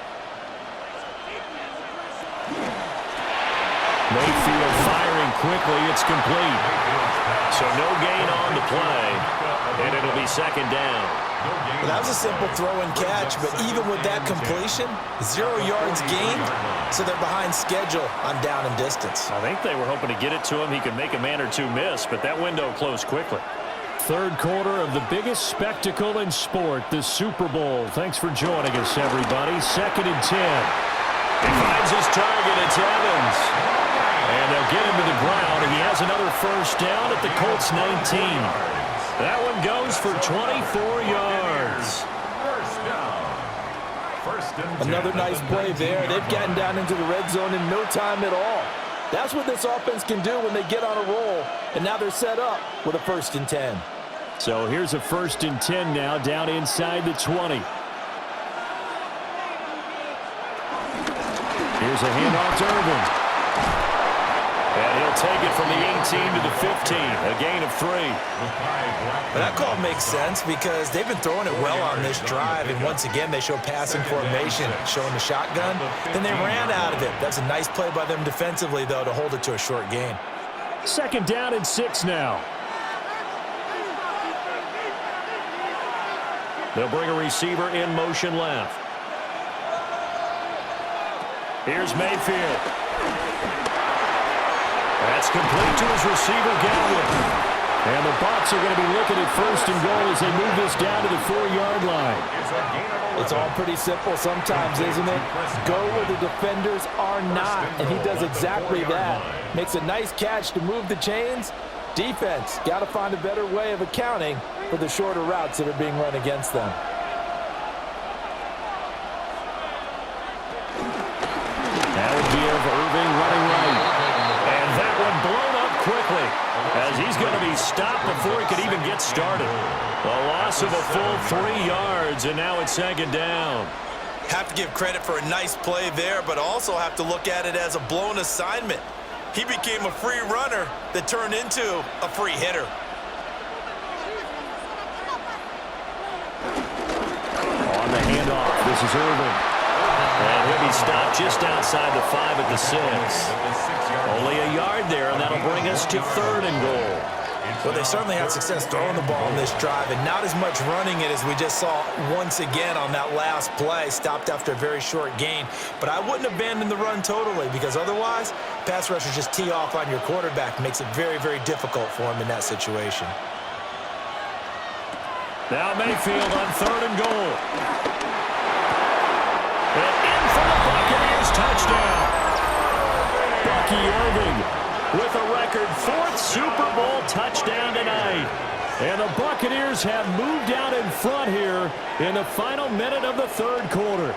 Mayfield firing quickly. It's complete. So no gain on the play, and it'll be 2nd down. Well, that was a simple throw and catch, but even with that completion, 0 yards gained, so they're behind schedule on down and distance. I think they were hoping to get it to him. He could make a man or 2 miss, but that window closed quickly. 3rd quarter of the biggest spectacle in sport, the Super Bowl. Thanks for joining us, everybody. 2nd and 10. He finds his target. It's Evans. And they'll get him to the ground. He has another first down at the Colts 19. That one goes for 24 yards. Another nice play there. They've gotten down into the red zone in no time at all. That's what this offense can do when they get on a roll. And now they're set up with a 1st and 10. So here's a 1st and 10 now down inside the 20. Here's a handoff to Irvin. And he'll take it from the 18 to the 15, a gain of 3. But that call makes sense because they've been throwing it well on this drive, and once again they show passing formation, showing the shotgun. Then they ran out of it. That's a nice play by them defensively, though, to hold it to a short gain. 2nd down and 6 now. They'll bring a receiver in motion left. Here's Mayfield. That's complete to his receiver, Galvin. And the Bucs are going to be looking at 1st and goal as they move this down to the 4-yard line. It's all pretty simple sometimes, isn't it? Go where the defenders are not, and he does exactly that. Makes a nice catch to move the chains. Defense, got to find a better way of accounting for the shorter routes that are being run against them. That would give Irving running right. And that one blown up quickly as he's going to be stopped before he could even get started. A loss of a full 3 yards, and now it's 2nd down. Have to give credit for a nice play there, but also have to look at it as a blown assignment. He became a free runner that turned into a free hitter. On the handoff, this is Irvin. And he'll be stopped just outside the 5 at the 6. Only a yard there, and that'll bring us to 3rd and goal. Well, they certainly had success throwing the ball on this drive, and not as much running it as we just saw once again on that last play. Stopped after a very short gain. But I wouldn't abandon the run totally, because otherwise, pass rushers just tee off on your quarterback. Makes it very, very difficult for him in that situation. Now Mayfield on 3rd and goal. And in for the Buccaneers touchdown. Bucky Irving with a record 4th Super Bowl touchdown tonight. And the Buccaneers have moved out in front here in the final minute of the 3rd quarter.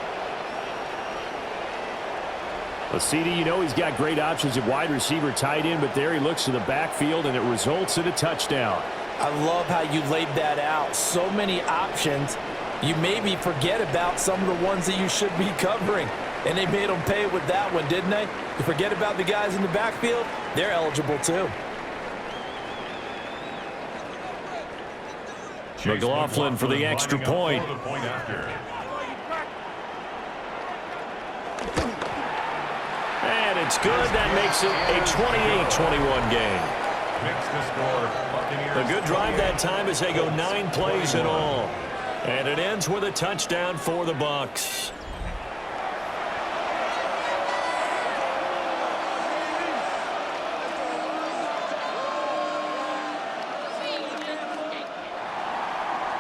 Well, CD, you know he's got great options at wide receiver, tight end, but there he looks to the backfield, and it results in a touchdown. I love how you laid that out. So many options. You maybe forget about some of the ones that you should be covering. And they made them pay with that one, didn't they? You forget about the guys in the backfield, they're eligible too. McLaughlin for the extra point. And it's good. That makes it a 28-21 game. A good drive that time as they go 9 plays in all. And it ends with a touchdown for the Bucs.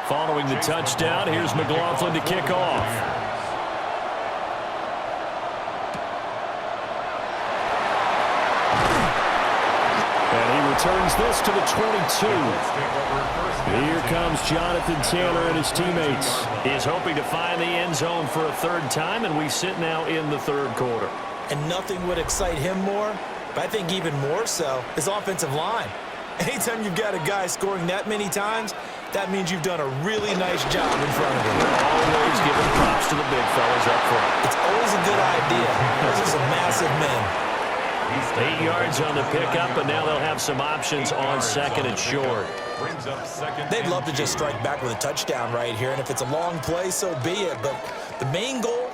Following the touchdown, here's McLaughlin to kick off. And he returns this to the 22. Here comes Jonathan Taylor and his teammates. He's hoping to find the end zone for a 3rd time, and we sit now in the 3rd quarter. And nothing would excite him more, but I think even more so, his offensive line. Anytime you've got a guy scoring that many times, that means you've done a really nice job in front of him. Always giving props to the big fellas up front. It's always a good idea. Those are some massive men. 8 yards on the pickup, and now they'll have some options on 2nd and short. They'd love to just strike back with a touchdown right here, and if it's a long play, so be it. But the main goal,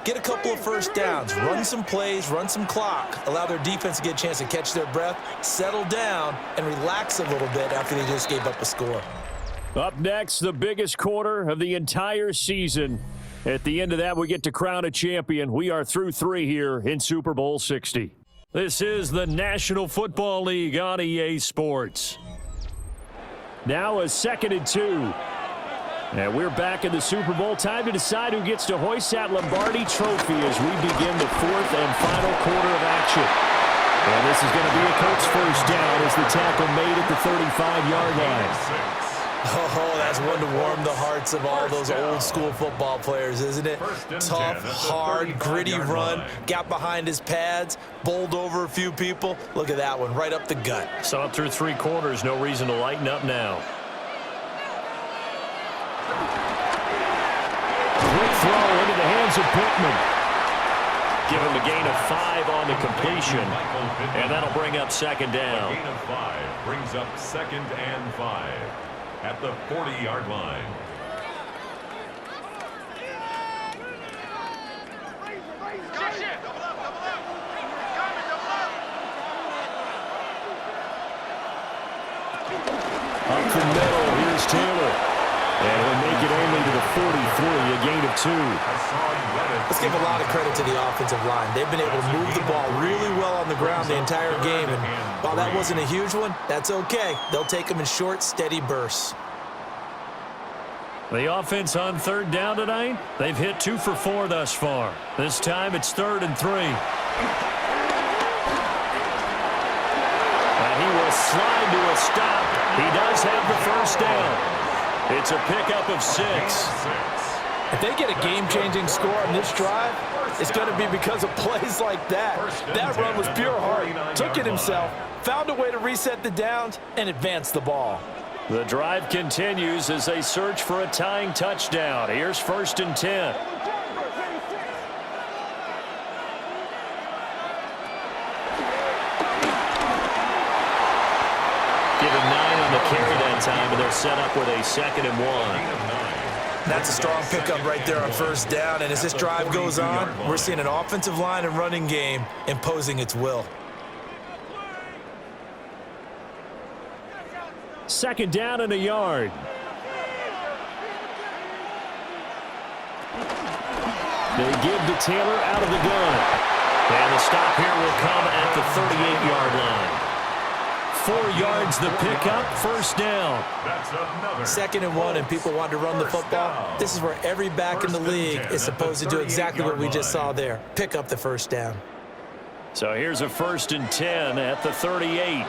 get a couple of first downs, run some plays, run some clock, allow their defense to get a chance to catch their breath, settle down, and relax a little bit after they just gave up a score. Up next, the biggest quarter of the entire season. At the end of that, we get to crown a champion. We are through 3 here in Super Bowl 60. This is the National Football League on EA Sports. Now a 2nd and 2. And we're back in the Super Bowl. Time to decide who gets to hoist that Lombardi trophy as we begin the 4th and final quarter of action. And this is going to be a Colts first down as the tackle made at the 35-yard line. Oh, that's one to warm the hearts of all those old school football players, isn't it? Tough, hard, gritty run, got behind his pads, bowled over a few people. Look at that one, right up the gut. So up through 3 quarters, no reason to lighten up now. Quick throw into the hands of Pittman. Give him a gain of 5 on the completion, and that'll bring up 2nd down. A gain of 5 brings up 2nd and 5 at the 40-yard line. Up the middle, here's Taylor. And he'll make it only to the 43, a gain of 2. Let's give a lot of credit to the offensive line. They've been able to move the ball really well on the ground the entire game. And while that wasn't a huge one, that's okay. They'll take them in short, steady bursts. The offense on 3rd down tonight, they've hit 2 for 4 thus far. This time it's 3rd and 3. And he will slide to a stop. He does have the first down. It's a pickup of 6. If they get a game-changing score on this drive, it's going to be because of plays like that. That run was pure heart. Took it himself, found a way to reset the downs, and advance the ball. The drive continues as they search for a tying touchdown. Here's 1st and 10. set up with a 2nd and 1. That's a strong pickup right there on first down. And as this drive goes on, we're seeing an offensive line and running game imposing its will. 2nd down and a yard. They give to Taylor out of the gun. And the stop here will come at the 38-yard line. 4 yards the pickup, first down. 2nd and 1, and people want to run the football. This is where every back in the league is supposed to do exactly what we just saw there. Pick up the first down. So here's a 1st and 10 at the 38.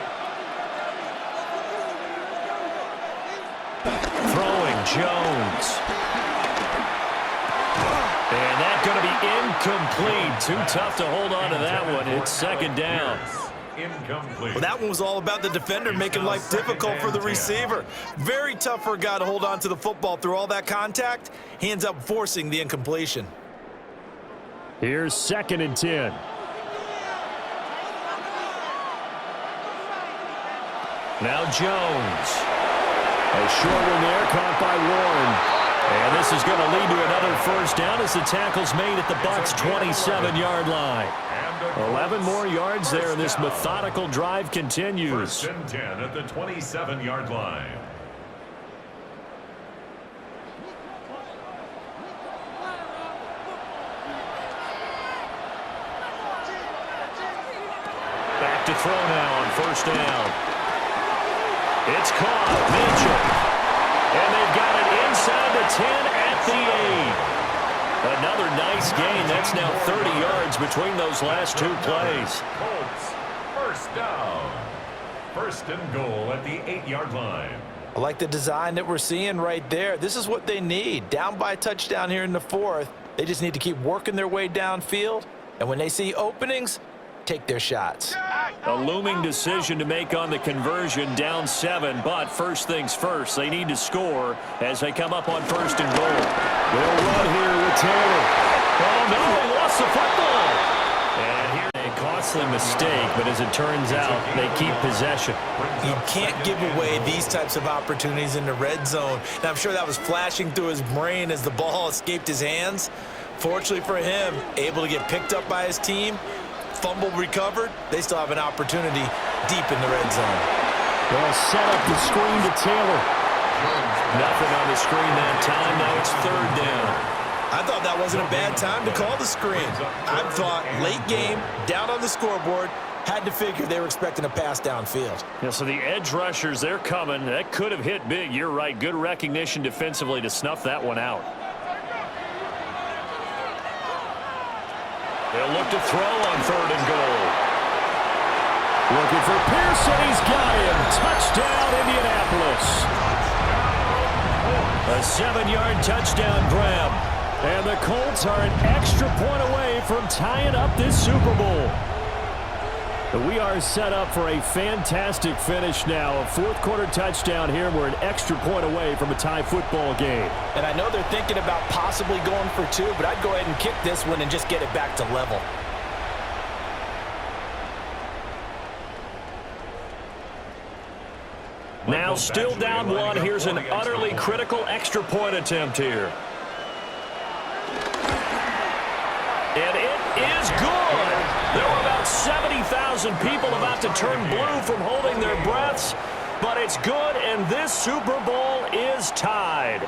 Throwing Jones. And that's going to be incomplete. Too tough to hold on to that one. It's 2nd down. Well, that one was all about the defender making life difficult for the receiver. Very tough for a guy to hold on to the football through all that contact. He ends up forcing the incompletion. Here's 2nd and 10. Now Jones. A short one there, caught by Warren. And this is going to lead to another first down as the tackle's made at the Bucs' 27-yard line. 11 more yards there, and this methodical drive continues. 1st and 10 at the 27-yard line. Back to throw now on first down. It's caught. Mitchell. And they've got it inside the 10 at the 8. Another nice gain. That's now 30 yards between those last 2 plays. Colts, first down. 1st and goal at the 8-yard line. I like the design that we're seeing right there. This is what they need. Down by a touchdown here in the 4th. They just need to keep working their way downfield. And when they see openings, take their shots. A looming decision to make on the conversion, down 7, but first things first, they need to score as they come up on 1st and goal. They'll run here with Taylor. Oh no, they lost the football. And here a costly mistake, but as it turns out, they keep possession. You can't give away these types of opportunities in the red zone. And I'm sure that was flashing through his brain as the ball escaped his hands. Fortunately for him, able to get picked up by his team. Fumble recovered. They still have an opportunity deep in the red zone. They'll set up the screen to Taylor. Nothing on the screen that time. Now it's 3rd down. I thought that wasn't a bad time to call the screen. I thought late game, down on the scoreboard, had to figure they were expecting a pass downfield. Yeah, so the edge rushers, they're coming. That could have hit big. You're right. Good recognition defensively to snuff that one out. They'll look to throw on 3rd and goal. Looking for Pearson. He's got him. Touchdown, Indianapolis. A 7-yard touchdown grab. And the Colts are an extra point away from tying up this Super Bowl. We are set up for a fantastic finish now. A 4th quarter touchdown here. We're an extra point away from a tie football game. And I know they're thinking about possibly going for 2, but I'd go ahead and kick this one and just get it back to level. Now still down 1. Here's an utterly critical extra point attempt here. And it is good. There were about 70,000 people about to turn blue from holding their breaths, but it's good, and this Super Bowl is tied.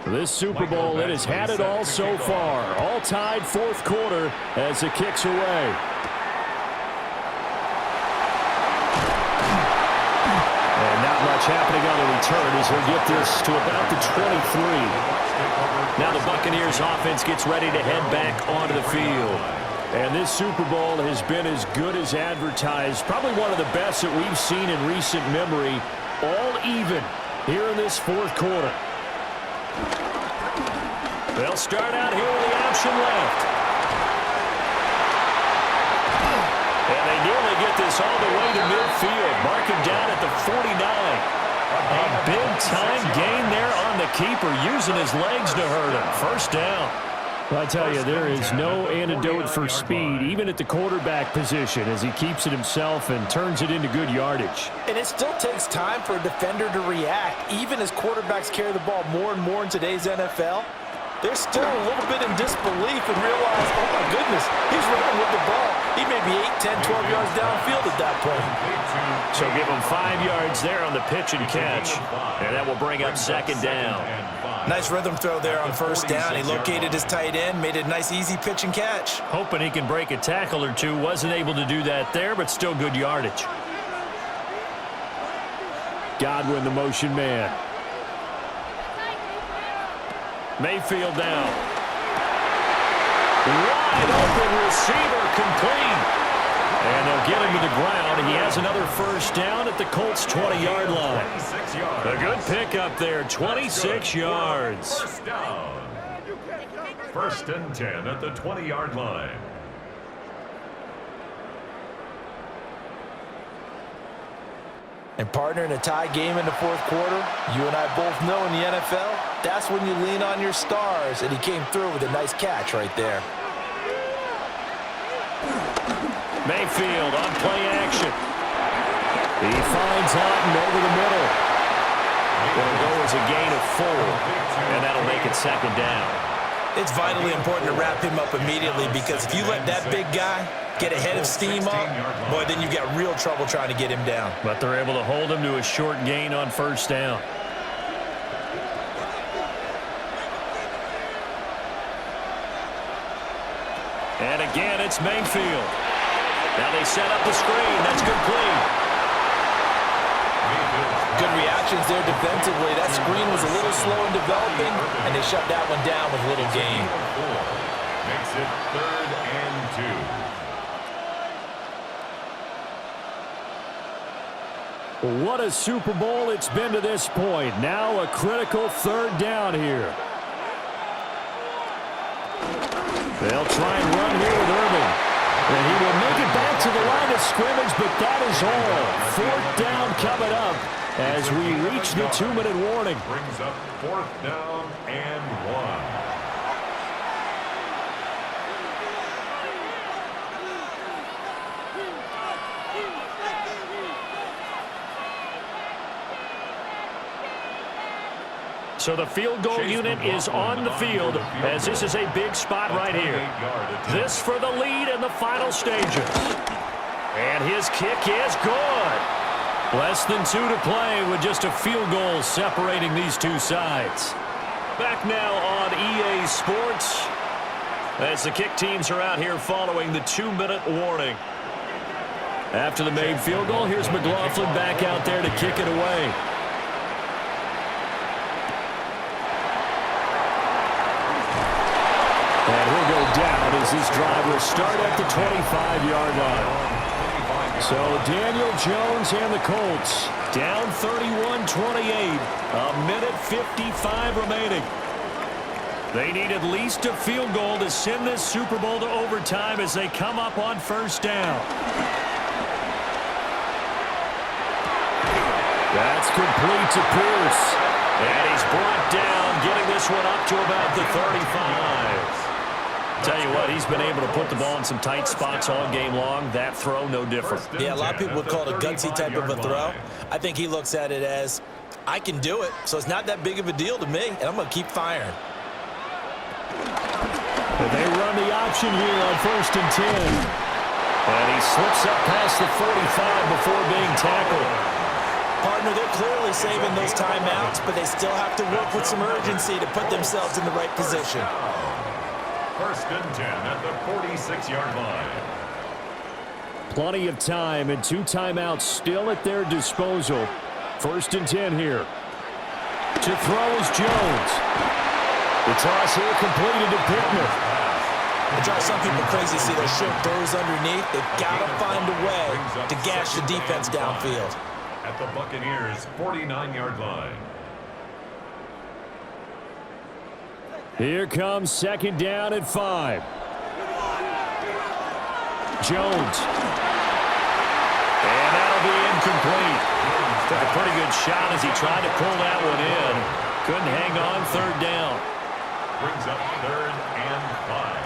This Super Bowl, it has had it all so far. All tied 4th quarter as it kicks away. And not much happening on the return as he'll get this to about the 23. Now the Buccaneers offense gets ready to head back onto the field. And this Super Bowl has been as good as advertised. Probably one of the best that we've seen in recent memory. All even here in this 4th quarter. They'll start out here with the option left. And they nearly get this all the way to midfield. Mark him down at the 49. A big-time gain there on the keeper, using his legs to hurt him. First down. I tell you, there is no antidote for speed, even at the quarterback position, as he keeps it himself and turns it into good yardage. And it still takes time for a defender to react. Even as quarterbacks carry the ball more and more in today's NFL, they're still a little bit in disbelief and realize, oh my goodness, he's running with the ball. He may be 8, 10, 12 yards downfield at that point. So give him 5 yards there on the pitch and catch, and that will bring up second down. Nice rhythm throw there on first down. He located his tight end, made it a nice easy pitch and catch. Hoping he can break a tackle or two. Wasn't able to do that there, but still good yardage. Godwin, the motion man. Mayfield down. Wide open receiver, complete. And they'll get him to the ground. He has another first down at the Colts' 20-yard line. A good pickup there, 26 yards. First down. First and 10 at the 20-yard line. And partner, in a tie game in the fourth quarter, you and I both know in the NFL, that's when you lean on your stars. And he came through with a nice catch right there. Mayfield on play action. He finds Houghton over the middle. It'll go as a gain of 4, and that'll make it second down. It's vitally important to wrap him up immediately, because if you let that big guy get a head of steam up, boy, then you've got real trouble trying to get him down. But they're able to hold him to a short gain on first down. And again, it's Mayfield. Now they set up the screen. That's complete. Good reactions there defensively. That screen was a little slow in developing, and they shut that one down with little gain. Makes it 3rd and 2. What a Super Bowl it's been to this point. Now a critical 3rd down here. They'll try and run here with Irvin. And he will make it back to the line of scrimmage, but that is all. 4th down coming up as we reach the 2-minute warning. Brings up 4th down and 1. So the field goal unit is on the field as this is a big spot right here. This for the lead in the final stages. And his kick is good. Less than 2 to play with just a field goal separating these two sides. Back now on EA Sports as the kick teams are out here following the 2-minute warning. After the made field goal, here's McLaughlin back out there to kick it away. And he'll go down as this drive will start at the 25-yard line. So Daniel Jones and the Colts down 31-28. A minute 55 remaining. They need at least a field goal to send this Super Bowl to overtime as they come up on first down. That's complete to Pierce. And he's brought down, getting this one up to about the 35. Tell you what, he's been able to put the ball in some tight spots all game long. That throw, no different. Yeah, a lot of people would call it a gutsy type of a throw. I think he looks at it as, I can do it, so it's not that big of a deal to me, and I'm going to keep firing. They run the option here on 1st and 10. And he slips up past the 45 before being tackled. Partner, they're clearly saving those timeouts, but they still have to work with some urgency to put themselves in the right position. 1st and 10 at the 46-yard line. Plenty of time and 2 timeouts still at their disposal. 1st and 10 here. To throw is Jones. The toss here completed to Pittman. It drives some people crazy to see those short throws underneath. They've got to find a way to gash the defense downfield. At the Buccaneers' 49-yard line. Here comes 2nd down at 5. Jones. And that'll be incomplete. Took a pretty good shot as he tried to pull that one in. Couldn't hang on 3rd down. brings up 3rd and 5.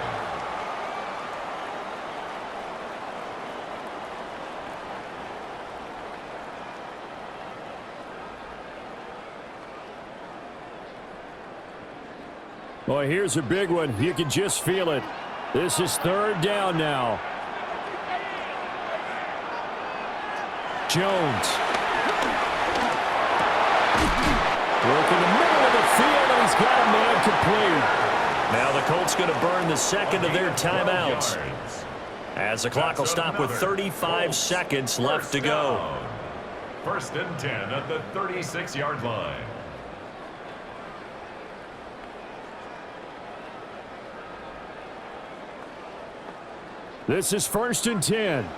Boy, here's a big one. You can just feel it. This is 3rd down now. Jones. Work in the middle of the field, and he's got a man complete. Now the Colts going to burn the second of their timeouts, as the clock will stop with 35 seconds left to go. 1st and 10 at the 36-yard line. This is 1st and 10.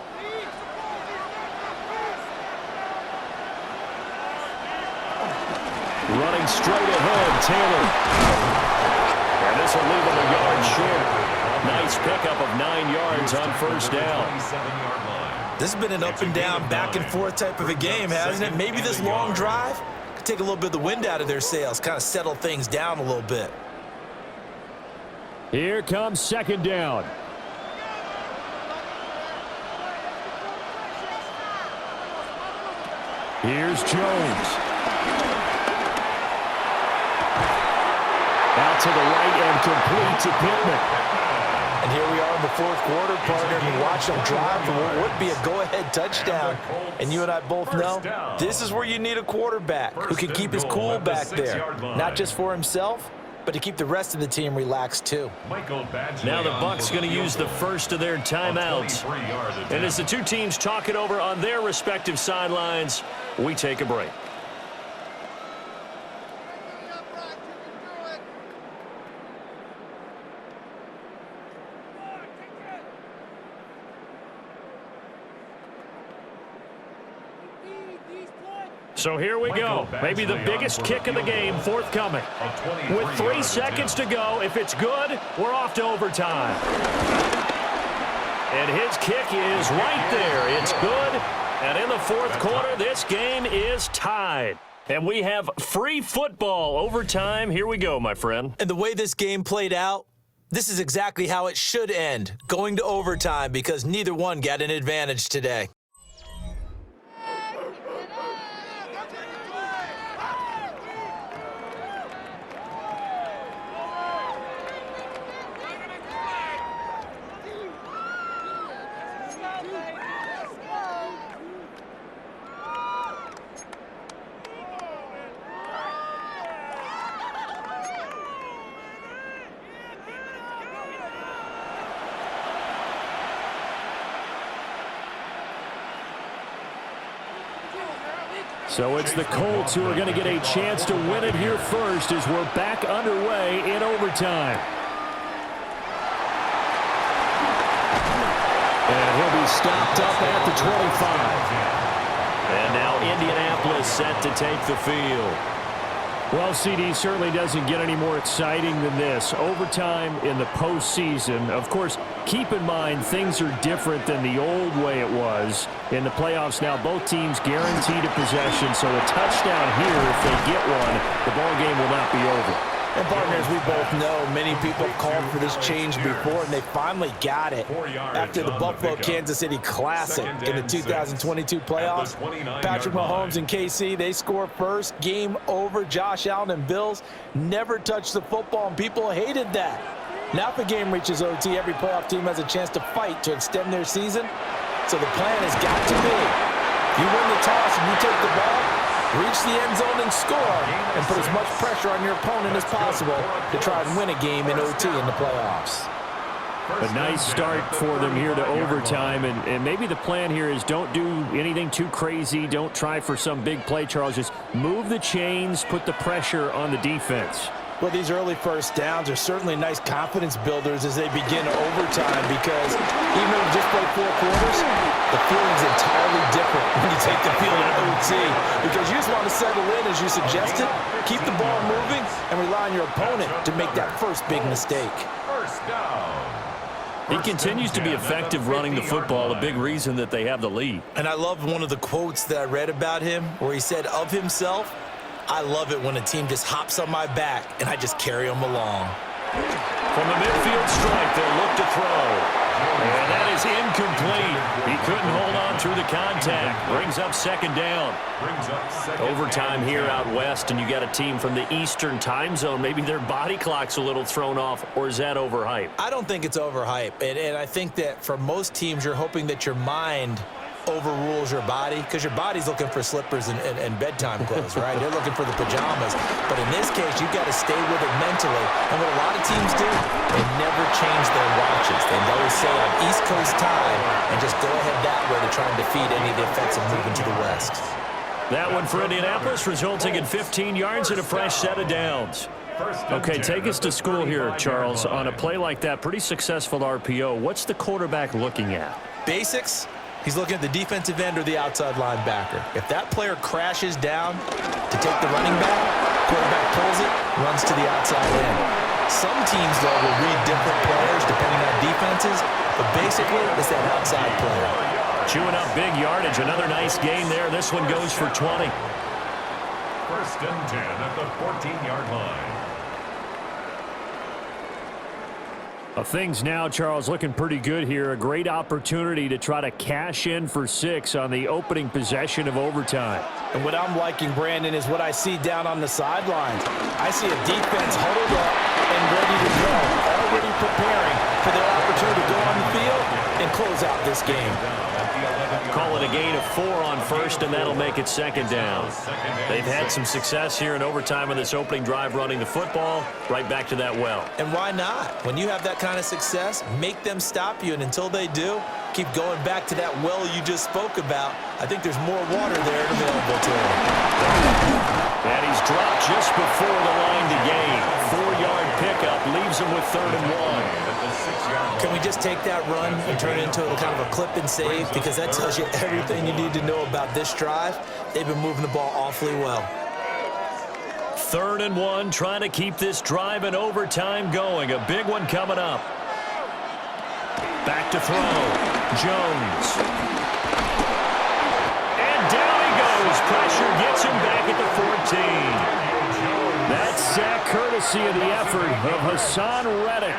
Running straight ahead, Taylor. And this will leave him a yard short. Nice pickup of 9 yards on 1st down. This has been an up and down, back and forth type of a game, hasn't it? Maybe this long drive could take a little bit of the wind out of their sails, kind of settle things down a little bit. Here comes 2nd down. Here's Jones. Out to the right and complete to Pittman. And here we are in the 4th quarter, partner, and watch them drive for what would be a go-ahead touchdown. And you and I both know this is where you need a quarterback who can keep his cool back there, not just for himself, but to keep the rest of the team relaxed too. Now the Bucs going to use the first of their timeouts. And as the two teams talk it over on their respective sidelines, we take a break. So here we go. Maybe the biggest kick of the game forthcoming. With 3 seconds to go, if it's good, we're off to overtime. And his kick is right there. It's good. And in the 4th quarter, this game is tied. And we have free football overtime. Here we go, my friend. And the way this game played out, this is exactly how it should end, going to overtime, because neither one got an advantage today. So it's the Colts who are going to get a chance to win it here first as we're back underway in overtime. And he'll be stopped up at the 25. And now Indianapolis set to take the field. Well, CD certainly doesn't get any more exciting than this. Overtime in the postseason. Of course, keep in mind things are different than the old way it was. In the playoffs now, both teams guaranteed a possession, so a touchdown here, if they get one, the ball game will not be over. And partners, we both know many people have called for this change before, and they finally got it. After the Buffalo-Kansas City Classic in the 2022 playoffs, Patrick Mahomes and KC, they score first. Game over. Josh Allen and Bills never touched the football, and people hated that. Now if the game reaches OT, every playoff team has a chance to fight to extend their season. So the plan has got to be, you win the toss and you take the ball, reach the end zone and score, and put as much pressure on your opponent as possible to try and win a game in OT in the playoffs. A nice start for them here to overtime, and maybe the plan here is don't do anything too crazy. Don't try for some big play, Charles. Just move the chains, put the pressure on the defense. Well, these early first downs are certainly nice confidence builders as they begin overtime, because even though you just played 4 quarters, the feeling's entirely different when you take the field in OT, because you just want to settle in, as you suggested, keep the ball moving, and rely on your opponent to make that first big mistake. First down. He continues to be effective running the football, a big reason that they have the lead. And I love one of the quotes that I read about him where he said of himself, "I love it when a team just hops on my back and I just carry them along." From the midfield stripe, they'll look to throw. And that is incomplete. He couldn't hold on through the contact. Brings up second down. Overtime here out west, and you got a team from the Eastern time zone. Maybe their body clock's a little thrown off, or is that overhyped? I don't think it's overhyped. And I think that for most teams, you're hoping that your mind overrules your body, because your body's looking for slippers and bedtime clothes, right? They're looking for the pajamas. But in this case, you've got to stay with it mentally. And what a lot of teams do, they never change their watches. They always say on East Coast time and just go ahead that way to try and defeat any of the effects of moving to the West. That one for Indianapolis, resulting in 15 yards and a fresh set of downs. Okay, take us to school here, Charles. On a play like that, pretty successful RPO. What's the quarterback looking at? Basics. He's looking at the defensive end or the outside linebacker. If that player crashes down to take the running back, quarterback pulls it, runs to the outside end. Some teams, though, will read different players depending on defenses, but basically it's that outside player. Chewing up big yardage. Another nice gain there. This one goes for 20. First and 10 at the 14-yard line. Things now, Charles, looking pretty good here. A great opportunity to try to cash in for 6 on the opening possession of overtime. And what I'm liking, Brandon, is what I see down on the sidelines. I see a defense huddled up and ready to go, already preparing for their opportunity to go on the field and close out this game. Call it a gain of 4 on first, and that'll make it second down. They've had some success here in overtime on this opening drive running the football. Right back to that well. And why not? When you have that kind of success, make them stop you, and until they do, keep going back to that well you just spoke about. I think there's more water there available to him. And he's dropped just before the line to gain. 4-yard pickup leaves him with 3rd and 1. Can we just take that run and turn it into a kind of a clip and save? Because that tells you everything you need to know about this drive. They've been moving the ball awfully well. 3rd and 1, trying to keep this drive in overtime going. A big one coming up. Back to throw. Jones. And down he goes. Pressure gets him back at the 14. That sack courtesy of the effort of Hassan Reddick.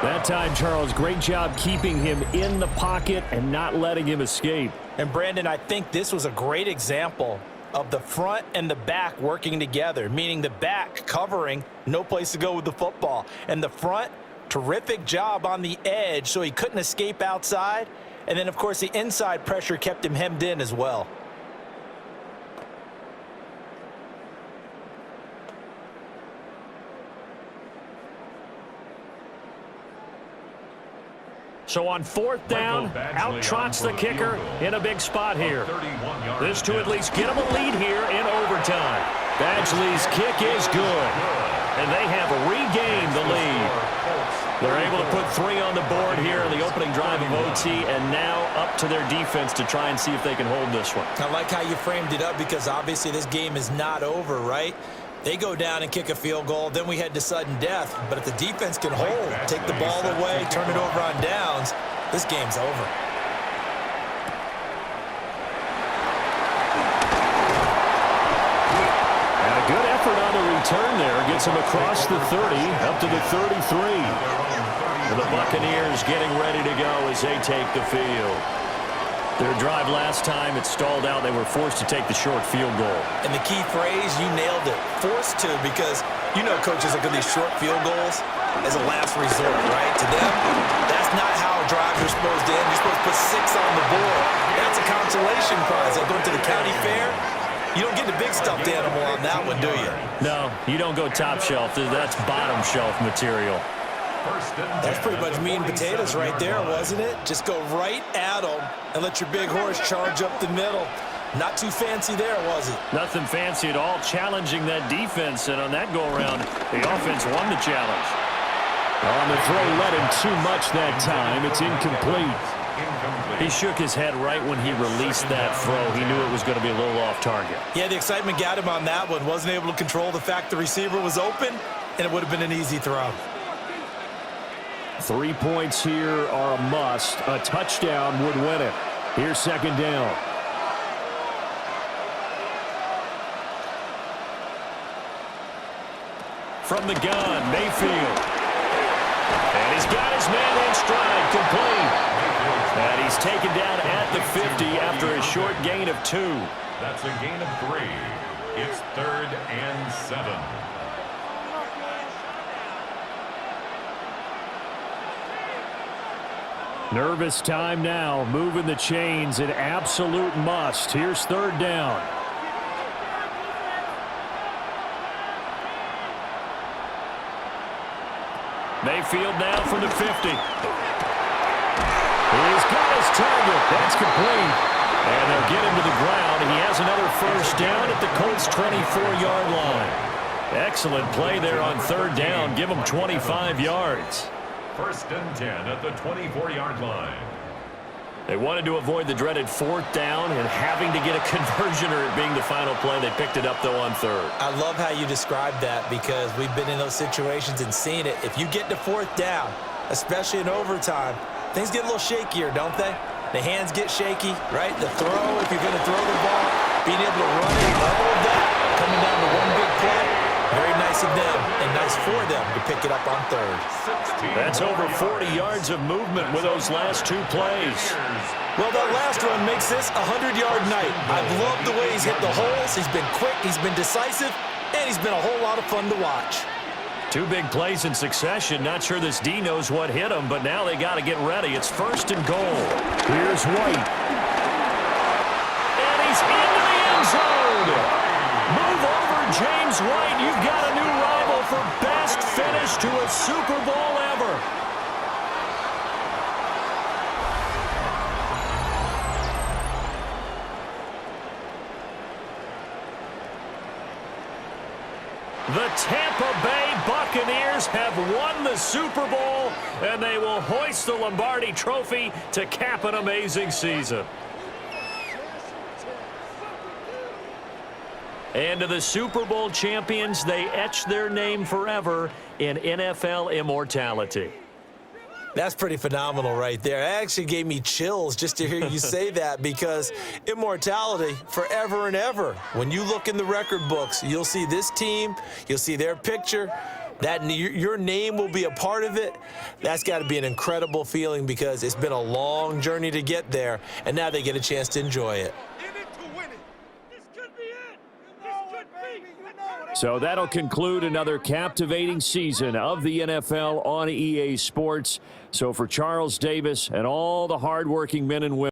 That time, Charles, great job keeping him in the pocket and not letting him escape. And, Brandon, I think this was a great example of the front and the back working together, meaning the back covering, no place to go with the football. And the front, terrific job on the edge so he couldn't escape outside. And then, of course, the inside pressure kept him hemmed in as well. So on 4th down, out trots the kicker in a big spot here. This to at least get him a lead here in overtime. Badgley's kick is good, and they have regained the lead. They're able to put 3 on the board here in the opening drive of OT, and now up to their defense to try and see if they can hold this one. I like how you framed it up, because obviously this game is not over, right? They go down and kick a field goal, then we head to sudden death. But if the defense can hold, take the ball away, turn it over on downs, this game's over. And a good effort on the return there. Gets him across the 30, up to the 33. And the Buccaneers getting ready to go as they take the field. Their drive last time, it stalled out. They were forced to take the short field goal. And the key phrase, you nailed it, forced to, because you know coaches look at these short field goals as a last resort, right? To them, that's not how drives are supposed to end. You're supposed to put 6 on the board. That's a consolation prize. Like going to the county fair, you don't get the big stuffed animal on that one, do you? No, you don't go top shelf. That's bottom shelf material. That's pretty much meat and potatoes right there, wasn't it? Just go right at them and let your big horse charge up the middle. Not too fancy there, was it? Nothing fancy at all, challenging that defense. And on that go-around, the offense won the challenge. On the throw, led him too much that time. It's incomplete. He shook his head right when he released that throw. He knew it was going to be a little off target. Yeah, the excitement got him on that one. Wasn't able to control the fact the receiver was open, and it would have been an easy throw. 3 points here are a must. A touchdown would win it. Here's second down. From the gun, Mayfield. a short gain of 2. That's a gain of 3. It's 3rd and 7. Nervous time now, moving the chains, an absolute must. Here's 3rd down. Mayfield now from the 50. He's got his target. That's complete. And they'll get him to the ground. He has another 1st down at the Colts' 24-yard line. Excellent play there on 3rd down. Give him 25 yards. 1st and 10 at the 24-yard line. They wanted to avoid the dreaded 4th down and having to get a conversion or it being the final play. They picked it up, though, on 3rd. I love how you described that because we've been in those situations and seen it. If you get to 4th down, especially in overtime, things get a little shakier, don't they? The hands get shaky, right? The throw, if you're going to throw the ball, being able to run it, all of that, coming down to one big play. Very nice of them and nice for them to pick it up on 3rd. That's over 40 yards of movement with those last 2 plays. Well, that last run makes this a 100-yard night. I've loved the way he's hit the holes. He's been quick, he's been decisive, and he's been a whole lot of fun to watch. 2 big plays in succession. Not sure this D knows what hit him, but now they got to get ready. It's 1st and goal. Here's White. And he's into the end zone. Move over, James White. You've got a new rival for best finish to a Super Bowl ever. The Tampa Bay Buccaneers have won the Super Bowl, and they will hoist the Lombardi Trophy to cap an amazing season. And to the Super Bowl champions, they etch their name forever in NFL immortality. That's pretty phenomenal right there. It actually gave me chills just to hear you say that because immortality forever and ever. When you look in the record books, you'll see this team, you'll see their picture, that your name will be a part of it. That's got to be an incredible feeling because it's been a long journey to get there, and now they get a chance to enjoy it. So that'll conclude another captivating season of the NFL on EA Sports. So for Charles Davis and all the hardworking men and women